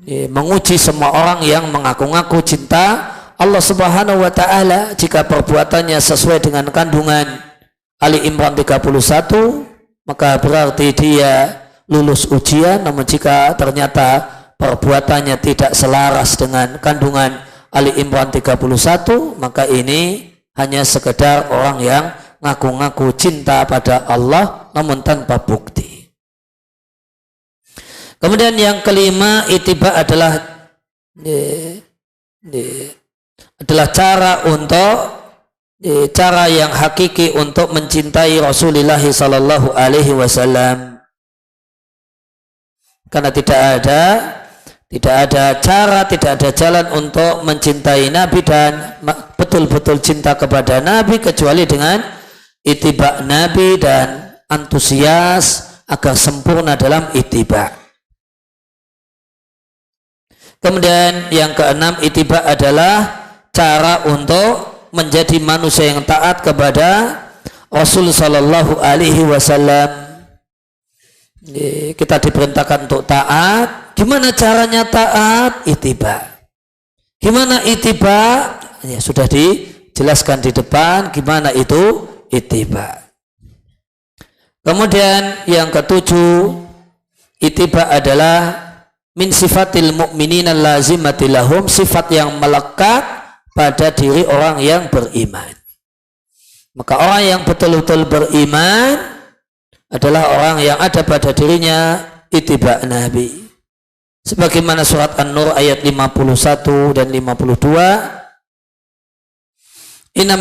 Menguji semua orang yang mengaku-ngaku cinta Allah Subhanahu wa ta'ala. Jika perbuatannya sesuai dengan kandungan Ali Imran 31, maka berarti dia lulus ujian. Namun jika ternyata perbuatannya tidak selaras dengan kandungan Ali Imran 31, maka ini hanya sekedar orang yang ngaku-ngaku cinta pada Allah namun tanpa bukti. Kemudian yang kelima, ittiba adalah cara yang hakiki untuk mencintai Rasulullah sallallahu alaihi wasallam. Karena tidak ada cara, tidak ada jalan untuk mencintai Nabi dan betul-betul cinta kepada Nabi kecuali dengan ittiba Nabi dan antusias agar sempurna dalam ittiba. Kemudian yang keenam, ittiba adalah cara untuk menjadi manusia yang taat kepada Rasul sallallahu alaihi wasallam. Kita diperintahkan untuk taat, Gimana caranya taat? Ittiba. Gimana ittiba? Ya, sudah dijelaskan di depan gimana itu ittiba. Kemudian yang ketujuh, ittiba adalah min sifatil mu'minina lazimati lahum, sifat yang melekat pada diri orang yang beriman. Maka orang yang betul-betul beriman adalah orang yang ada pada dirinya ittiba Nabi. Sebagaimana surat An-Nur ayat 51 dan 52, Inna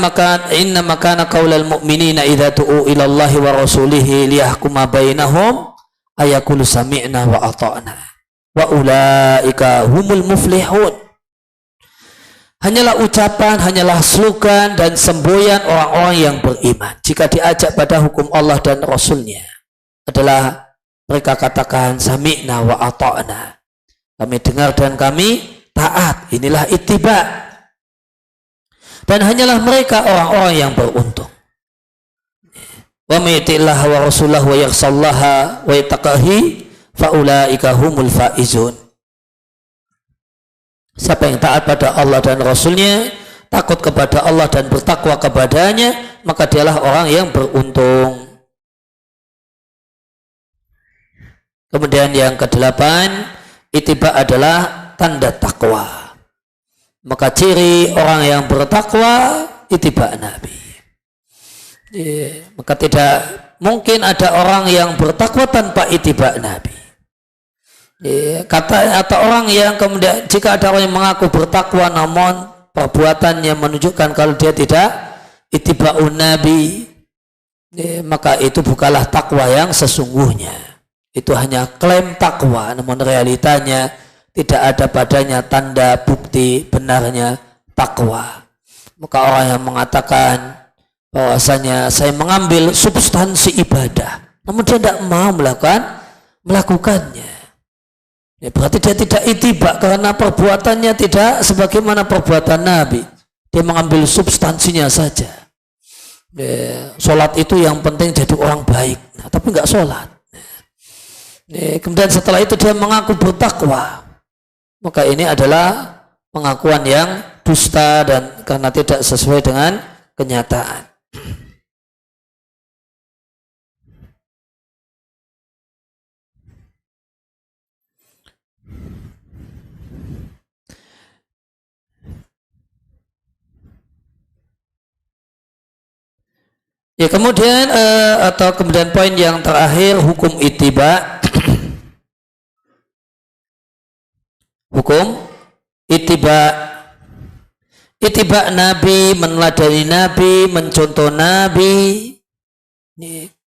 makana qaulal mu'minina idza tu'u ila Allahi wa rasulihi liyahkuma bainahum ayaqulu sami'na wa ata'na wa ulaika humul muflihun. Hanyalah ucapan, hanyalah slogan dan semboyan orang-orang yang beriman jika diajak pada hukum Allah dan Rasulnya adalah mereka katakan sami'na wa ata'na, kami dengar dan kami taat. Inilah ittiba. Dan hanyalah mereka orang-orang yang beruntung. Wa may yuti'illah wa rasulahu wa yakhshallaha wa yattaqahi fa ulaika humul faizun. Siapa yang taat pada Allah dan Rasulnya, takut kepada Allah dan bertakwa kepadanya, maka dialah orang yang beruntung. Kemudian yang kedelapan, ittiba adalah tanda takwa. Maka ciri orang yang bertakwa ittiba Nabi. Maka tidak mungkin ada orang yang bertakwa tanpa ittiba Nabi. Kata atau orang yang kemudian jika ada orang yang mengaku bertakwa namun perbuatannya menunjukkan kalau dia tidak ittiba'un Nabi, maka itu bukanlah takwa yang sesungguhnya. Itu hanya klaim takwa namun realitanya tidak ada padanya tanda bukti benarnya takwa. Maka orang yang mengatakan bahwasanya saya mengambil substansi ibadah namun dia tidak mau melakukannya, ya berarti dia tidak ittiba karena perbuatannya tidak sebagaimana perbuatan Nabi. Dia mengambil substansinya saja. Sholat itu yang penting jadi orang baik, tapi nggak sholat. Kemudian setelah itu dia mengaku bertakwa, maka ini adalah pengakuan yang dusta dan karena tidak sesuai dengan kenyataan. Ya, kemudian kemudian poin yang terakhir, hukum ittiba. Hukum ittiba Nabi, meneladani Nabi, mencontoh Nabi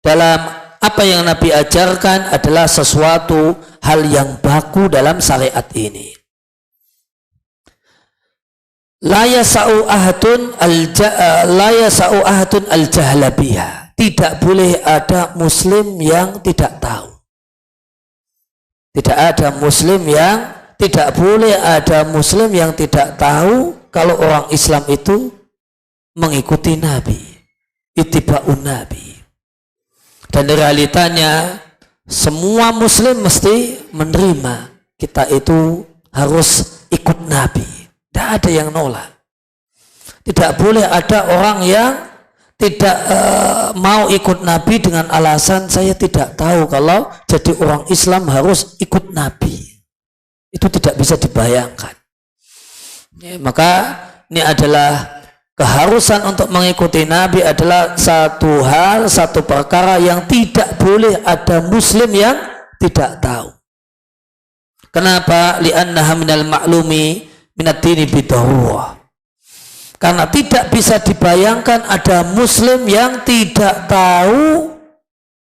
dalam apa yang Nabi ajarkan adalah sesuatu hal yang baku dalam syariat ini. La yasa'u ahadun al-jahla biha. Tidak boleh ada muslim yang tidak tahu. Tidak boleh ada muslim yang tidak tahu kalau orang Islam itu mengikuti Nabi, ittiba'un Nabi. Dan realitanya semua muslim mesti menerima kita itu harus ikut Nabi. Tidak ada yang nolak. Tidak boleh ada orang yang tidak mau ikut Nabi dengan alasan saya tidak tahu kalau jadi orang Islam harus ikut Nabi. Itu tidak bisa dibayangkan. Ya, maka ini adalah keharusan untuk mengikuti Nabi adalah satu perkara yang tidak boleh ada muslim yang tidak tahu. Kenapa? Li'annaha minal ma'lumi minad-dini bidawah. Karena tidak bisa dibayangkan ada muslim yang tidak tahu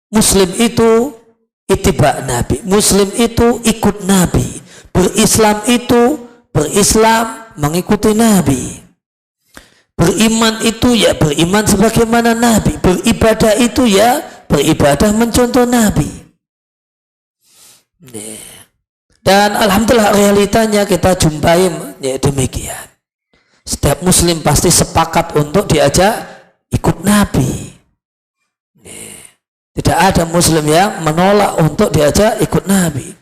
muslim itu ittiba Nabi, muslim itu ikut Nabi, berislam itu berislam mengikuti Nabi, beriman itu ya beriman sebagaimana Nabi, beribadah itu ya beribadah mencontoh Nabi. Dan alhamdulillah realitanya kita jumpai ya demikian. Setiap muslim pasti sepakat untuk diajak ikut Nabi. Tidak ada muslim yang menolak untuk diajak ikut Nabi.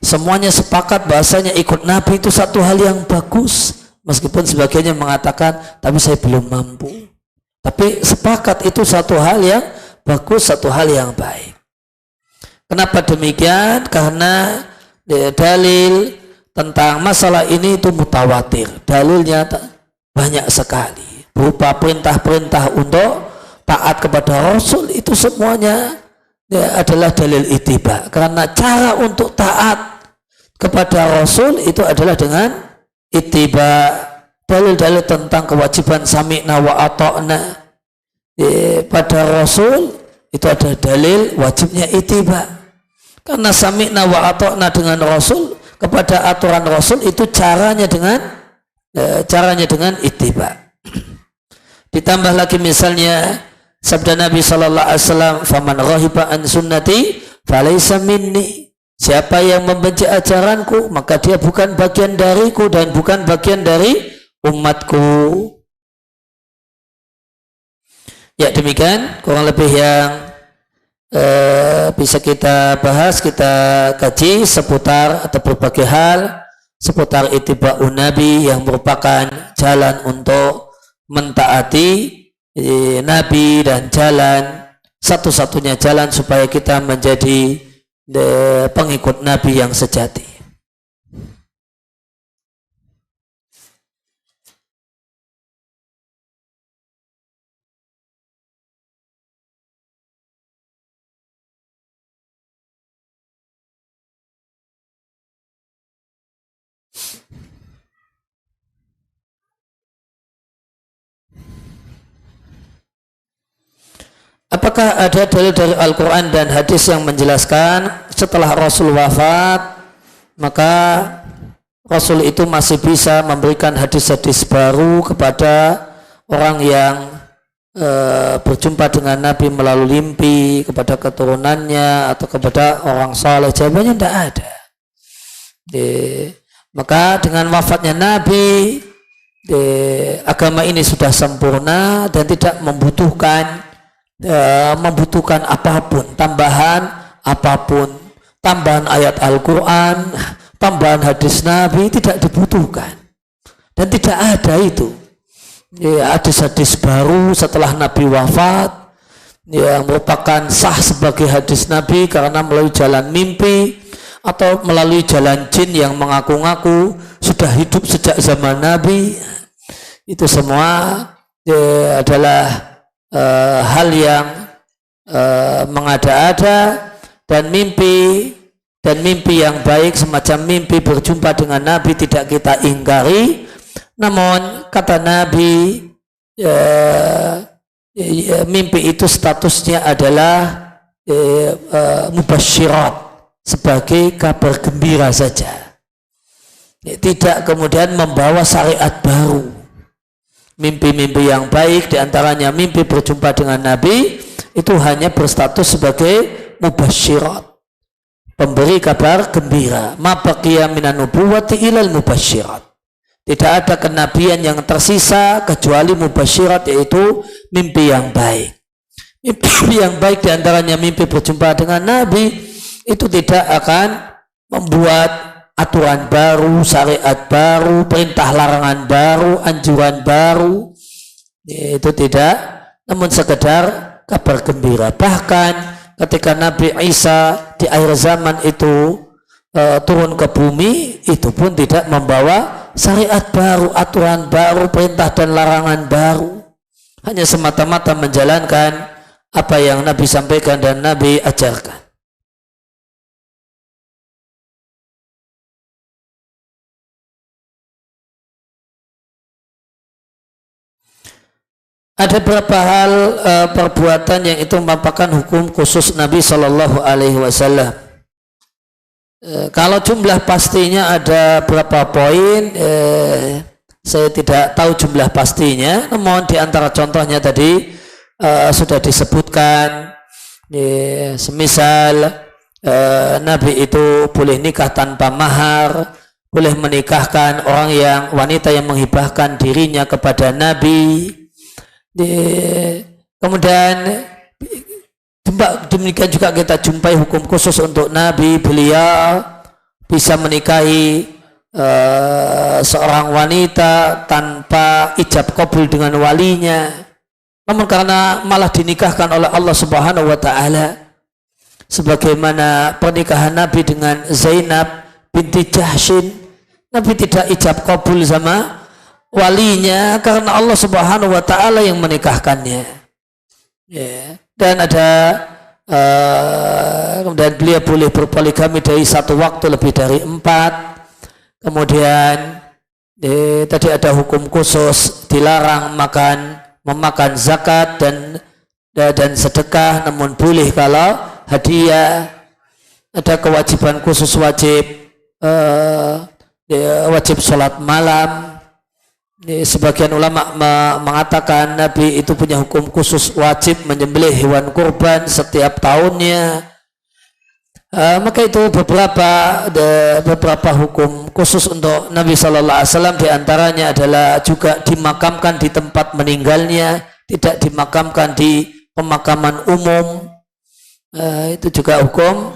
semuanya sepakat bahasanya ikut Nabi itu satu hal yang bagus, meskipun sebagiannya mengatakan tapi saya belum mampu. Tapi sepakat itu satu hal yang bagus, satu hal yang baik. Kenapa demikian? Karena dalil tentang masalah ini itu mutawatir, dalilnya banyak sekali, berupa perintah-perintah untuk taat kepada Rasul, itu semuanya adalah dalil ittiba. Karena cara untuk taat kepada Rasul itu adalah dengan ittiba. Dalil-dalil tentang kewajiban sami'na wa ata'na pada Rasul itu ada dalil wajibnya ittiba. Karena sami'na wa ata'na dengan Rasul, kepada aturan Rasul itu caranya dengan ittiba. Ditambah lagi misalnya sabda Nabi sallallahu alaihi wasallam, "Faman ghahiba an sunnati falaysa minni." Siapa yang membenci ajaranku, maka dia bukan bagian dariku dan bukan bagian dari umatku. Ya, demikian kurang lebih yang bisa kita bahas, kita kaji seputar atau berbagai hal seputar ittiba'un Nabi yang merupakan jalan untuk mentaati Nabi dan jalan satu-satunya jalan supaya kita menjadi pengikut Nabi yang sejati. Apakah ada dalil dari Al-Quran dan hadis yang menjelaskan setelah Rasul wafat maka Rasul itu masih bisa memberikan hadis-hadis baru kepada orang yang berjumpa dengan Nabi melalui mimpi, kepada keturunannya atau kepada orang saleh? Jawabannya tidak ada. Maka dengan wafatnya Nabi, agama ini sudah sempurna dan tidak membutuhkan apapun, tambahan ayat Al-Quran, tambahan hadis Nabi, tidak dibutuhkan dan tidak ada itu. Hadis-hadis baru setelah Nabi wafat yang merupakan sah sebagai hadis Nabi karena melalui jalan mimpi atau melalui jalan jin yang mengaku-ngaku sudah hidup sejak zaman Nabi, itu semua adalah hal yang mengada-ada, dan mimpi yang baik semacam mimpi berjumpa dengan Nabi tidak kita ingkari. Namun kata Nabi, mimpi itu statusnya adalah mubasyirat, sebagai kabar gembira saja, tidak kemudian membawa syariat baru. Mimpi-mimpi yang baik diantaranya mimpi berjumpa dengan Nabi itu hanya berstatus sebagai mubasyirat, pemberi kabar gembira. Ma baqiya minan nubuwati ilal mubasyirat. Tidak ada kenabian yang tersisa kecuali mubasyirat, yaitu mimpi yang baik. Mimpi yang baik diantaranya mimpi berjumpa dengan Nabi itu tidak akan membuat aturan baru, syariat baru, perintah larangan baru, anjuran baru. Itu tidak, namun sekedar kabar gembira. Bahkan ketika Nabi Isa di akhir zaman itu turun ke bumi, itu pun tidak membawa syariat baru, aturan baru, perintah dan larangan baru. Hanya semata-mata menjalankan apa yang Nabi sampaikan dan Nabi ajarkan. Ada beberapa hal perbuatan yang itu merupakan hukum khusus Nabi Shallallahu Alaihi Wasallam. Kalau jumlah pastinya ada berapa poin, saya tidak tahu jumlah pastinya. Namun di antara contohnya tadi sudah disebutkan, semisal Nabi itu boleh nikah tanpa mahar, boleh menikahkan wanita yang menghibahkan dirinya kepada Nabi. Kemudian demikian juga kita jumpai hukum khusus untuk Nabi. Beliau bisa menikahi seorang wanita tanpa ijab kabul dengan walinya, namun karena malah dinikahkan oleh Allah Subhanahu wa taala, sebagaimana pernikahan Nabi dengan Zainab binti Jahsyin. Nabi tidak ijab kabul sama walinya karena Allah Subhanahu wa taala yang menikahkannya. Ya. Dan ada kemudian beliau boleh berpoligami dari satu waktu lebih dari 4. Kemudian tadi ada hukum khusus, dilarang memakan zakat dan sedekah, namun boleh kalau hadiah. Ada kewajiban khusus, wajib sholat malam. Sebagian ulama mengatakan Nabi itu punya hukum khusus, wajib menyembelih hewan kurban setiap tahunnya. Maka itu beberapa hukum khusus untuk Nabi Sallallahu Alaihi Wasallam. Diantaranya adalah juga dimakamkan di tempat meninggalnya, tidak dimakamkan di pemakaman umum. Itu juga hukum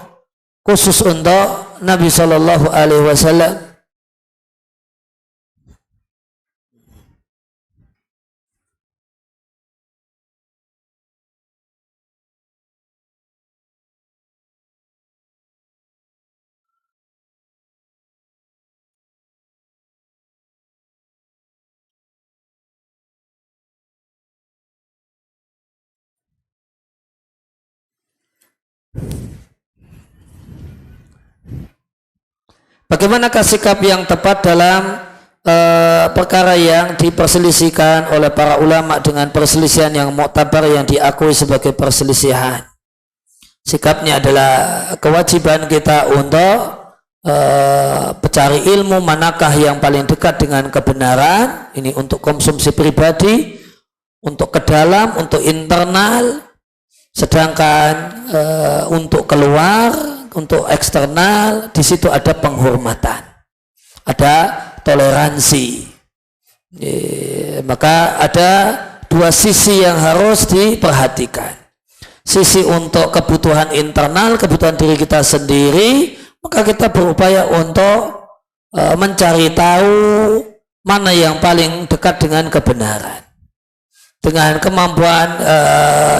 khusus untuk Nabi Sallallahu Alaihi Wasallam. Bagaimanakah sikap yang tepat dalam perkara yang diperselisihkan oleh para ulama dengan perselisihan yang muktabar yang diakui sebagai perselisihan? Sikapnya adalah kewajiban kita untuk mencari ilmu manakah yang paling dekat dengan kebenaran. Ini untuk konsumsi pribadi, untuk ke dalam, untuk internal. Sedangkan untuk keluar, untuk eksternal, di situ ada penghormatan, ada toleransi. Maka ada dua sisi yang harus diperhatikan. Sisi untuk kebutuhan internal, kebutuhan diri kita sendiri, maka kita berupaya untuk mencari tahu mana yang paling dekat dengan kebenaran. Dengan kemampuan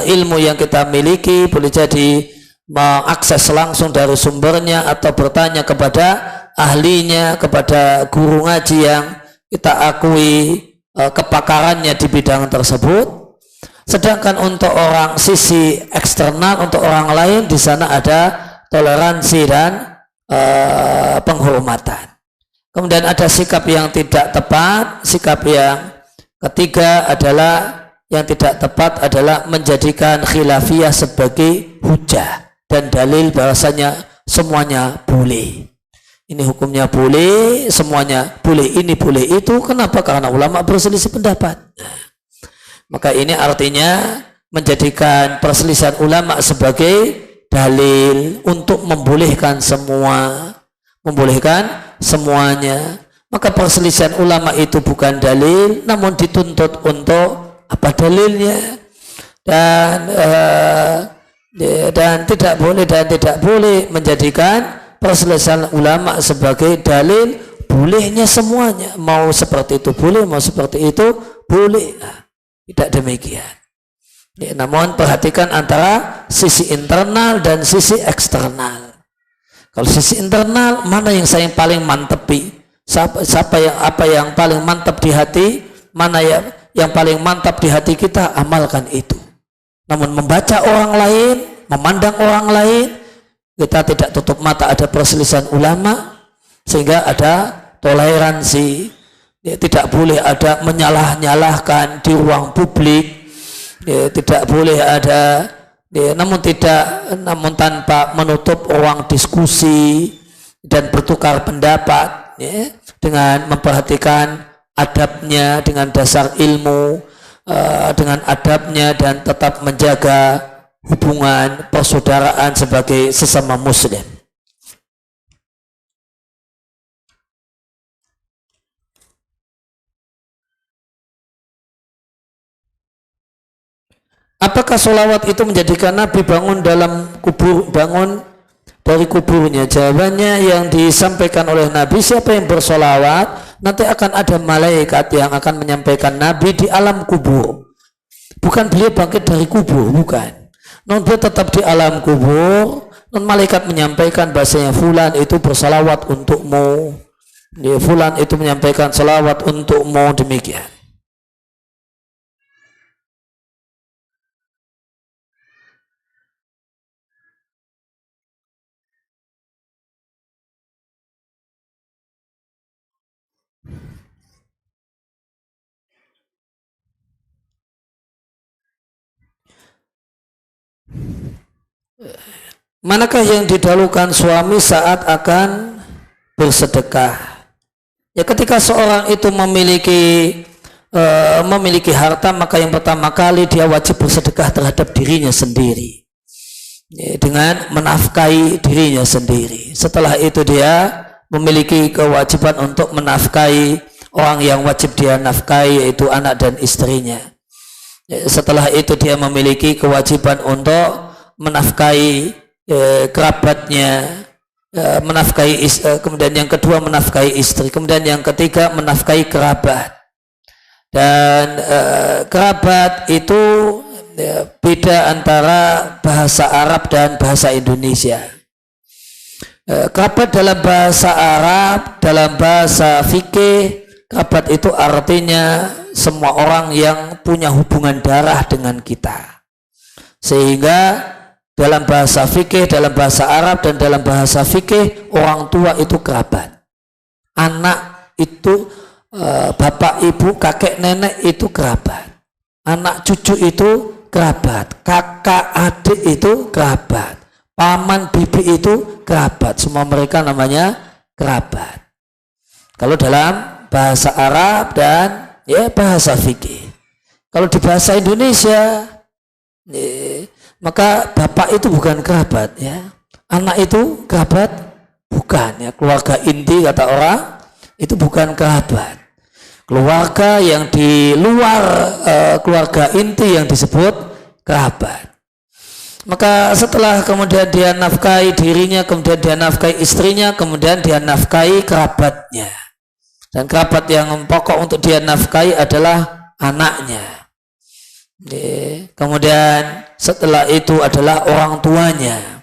ilmu yang kita miliki, boleh jadi mengakses langsung dari sumbernya atau bertanya kepada ahlinya, kepada guru ngaji yang kita akui kepakarannya di bidang tersebut. Sedangkan untuk orang sisi eksternal, untuk orang lain, di sana ada toleransi dan penghormatan. Kemudian ada sikap yang tidak tepat. Sikap yang ketiga adalah yang tidak tepat adalah menjadikan khilafiyah sebagai hujah dan dalil bahasanya semuanya boleh. Ini hukumnya boleh, semuanya boleh, ini boleh itu. Kenapa? Karena ulama berselisih pendapat. Maka ini artinya menjadikan perselisihan ulama sebagai dalil untuk membolehkan semua, membolehkan semuanya. Maka perselisihan ulama itu bukan dalil, namun dituntut untuk apa dalilnya, dan tidak boleh menjadikan perselisihan ulama sebagai dalil bolehnya semuanya. Mau seperti itu boleh, mau seperti itu boleh. Nah, tidak demikian. Namun perhatikan antara sisi internal dan sisi eksternal. Kalau sisi internal, mana yang saya paling mantepi? Apa yang paling mantap di hati? Mana yang paling mantap di hati kita? Amalkan itu. Namun membaca orang lain, memandang orang lain, kita tidak tutup mata ada perselisihan ulama, sehingga ada toleransi. Tidak boleh ada menyalah-nyalahkan di ruang publik. Tidak boleh ada, namun tanpa menutup ruang diskusi dan bertukar pendapat, dengan memperhatikan adabnya, dengan dasar ilmu, dengan adabnya, dan tetap menjaga hubungan persaudaraan sebagai sesama muslim. Apakah sholawat itu menjadikan Nabi bangun dari kuburnya? Jawabannya yang disampaikan oleh Nabi, siapa yang bersolawat nanti akan ada malaikat yang akan menyampaikan Nabi di alam kubur. Bukan beliau bangkit dari kubur, bukan. Non dia tetap di alam kubur. Non malaikat menyampaikan bahasanya fulan itu bersolawat untukmu. Fulan itu menyampaikan salawat untukmu, demikian. Manakah yang didahulukan suami saat akan bersedekah? Ya, ketika seorang itu memiliki harta, maka yang pertama kali dia wajib bersedekah terhadap dirinya sendiri, ya, dengan menafkahi dirinya sendiri. Setelah itu dia memiliki kewajiban untuk menafkahi orang yang wajib dia nafkahi, yaitu anak dan istrinya. Ya, setelah itu dia memiliki kewajiban untuk menafkahi kerabatnya, menafkahi kemudian yang kedua menafkahi istri, kemudian yang ketiga menafkahi kerabat. Dan kerabat itu beda antara bahasa Arab dan bahasa Indonesia. Kerabat dalam bahasa Arab, dalam bahasa fikih, kerabat itu artinya semua orang yang punya hubungan darah dengan kita. Sehingga dalam bahasa fikih, dalam bahasa Arab dan dalam bahasa fikih, orang tua itu kerabat. Anak itu bapak, ibu, kakek, nenek itu kerabat. Anak cucu itu kerabat. Kakak, adik itu kerabat. Paman, bibi itu kerabat. Semua mereka namanya kerabat. Kalau dalam bahasa Arab dan bahasa fikih. Kalau di bahasa Indonesia, maka bapak itu bukan kerabat, ya. Anak itu kerabat bukan, ya. Keluarga inti kata orang itu bukan kerabat. Keluarga yang di luar keluarga inti yang disebut kerabat. Maka setelah kemudian dia nafkahi dirinya, kemudian dia nafkahi istrinya, kemudian dia nafkahi kerabatnya. Dan kerabat yang pokok untuk dia nafkahi adalah anaknya. Kemudian setelah itu adalah orang tuanya.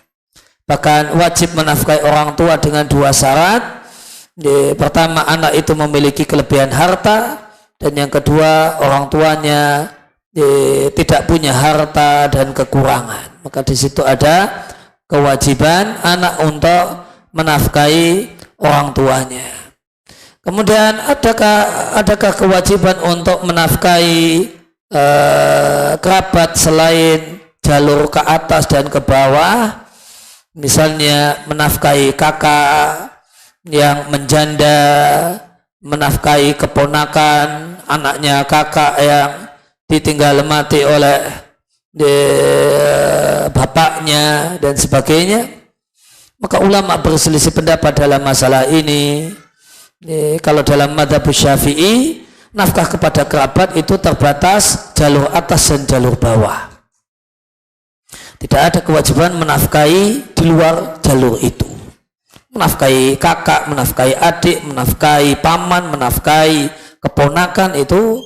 Bahkan wajib menafkahi orang tua dengan dua syarat. Pertama, anak itu memiliki kelebihan harta, dan yang kedua, orang tuanya tidak punya harta dan kekurangan. Maka di situ ada kewajiban anak untuk menafkahi orang tuanya. Kemudian adakah kewajiban untuk menafkahi kerabat selain jalur ke atas dan ke bawah? Misalnya menafkahi kakak yang menjanda, menafkahi keponakan anaknya kakak yang ditinggal mati oleh bapaknya dan sebagainya. Maka ulama berselisih pendapat dalam masalah ini. Kalau dalam mazhab Syafi'i, nafkah kepada kerabat itu terbatas jalur atas dan jalur bawah. Tidak ada kewajiban menafkahi di luar jalur itu. Menafkahi kakak, menafkahi adik, menafkahi paman, menafkahi keponakan itu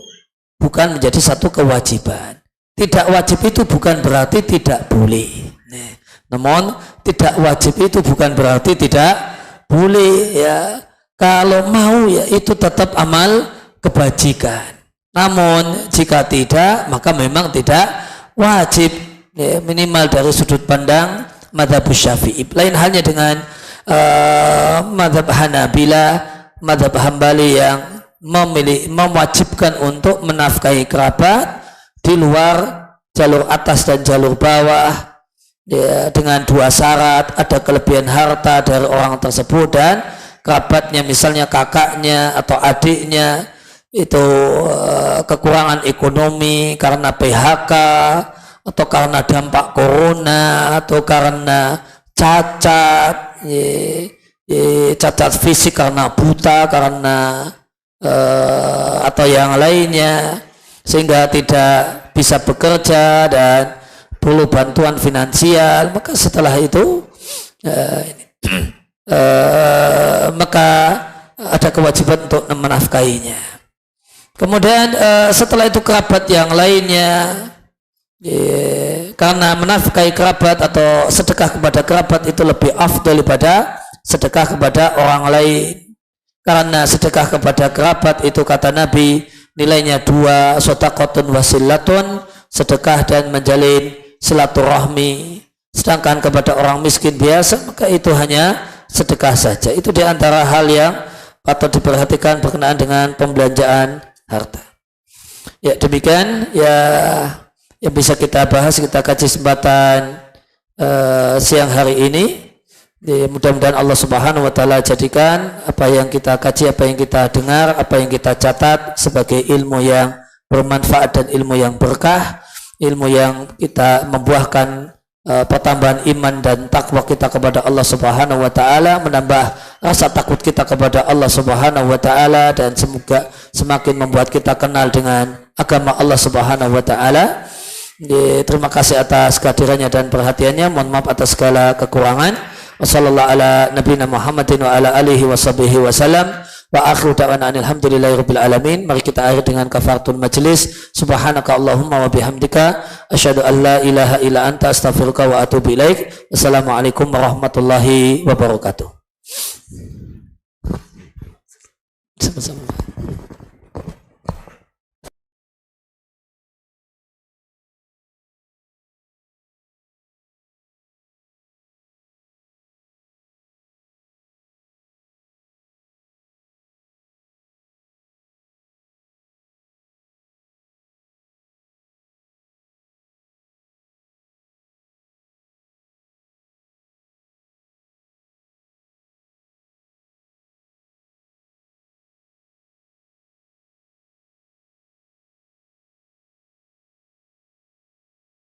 bukan menjadi satu kewajiban. Tidak wajib itu bukan berarti tidak boleh. Namun tidak wajib itu bukan berarti tidak boleh, ya. Kalau mau, ya itu tetap amal kebajikan. Namun jika tidak, maka memang tidak wajib, ya, minimal dari sudut pandang mazhab Syafi'i. Lain halnya dengan mazhab Hanabilah, mazhab Hambali yang mewajibkan untuk menafkahi kerabat di luar jalur atas dan jalur bawah, ya, dengan dua syarat: ada kelebihan harta dari orang tersebut dan kerabatnya, misalnya kakaknya atau adiknya itu kekurangan ekonomi karena PHK atau karena dampak corona atau karena cacat, cacat fisik karena buta, karena atau yang lainnya, sehingga tidak bisa bekerja dan perlu bantuan finansial, maka setelah itu maka ada kewajiban untuk menafkahinya. Kemudian setelah itu kerabat yang lainnya, karena menafkahi kerabat atau sedekah kepada kerabat itu lebih afdal daripada sedekah kepada orang lain. Karena sedekah kepada kerabat itu kata Nabi nilainya 2, shadaqatun wasilatun, sedekah dan menjalin silaturahmi. Sedangkan kepada orang miskin biasa maka itu hanya sedekah saja. Itu diantara hal yang patut diperhatikan berkenaan dengan pembelanjaan harta. Ya demikian ya yang bisa kita bahas, kita kaji kesempatan siang hari ini. Mudah-mudahan Allah Subhanahu wa taala jadikan apa yang kita kaji, apa yang kita dengar, apa yang kita catat sebagai ilmu yang bermanfaat dan ilmu yang berkah, ilmu yang kita membuahkan pertambahan iman dan takwa kita kepada Allah Subhanahu wa taala, menambah rasa takut kita kepada Allah Subhanahu wa taala, dan semoga semakin membuat kita kenal dengan agama Allah Subhanahu wa taala. Terima kasih atas kehadirannya dan perhatiannya. Mohon maaf atas segala kekurangan. Wassallallahu ala nabiyina Muhammadin wa ala alihi wa sahbihi wa salam. Wa akhiru da'wana alhamdulillahirabbil alamin. Mari kita akhiri dengan kafaratul majlis. Subhanaka Allahumma wa bihamdika asyhadu an la ilaha illa anta astaghfiruka wa atubu ilaik. Wassalamualaikum warahmatullahi wabarakatuh. Sama-sama.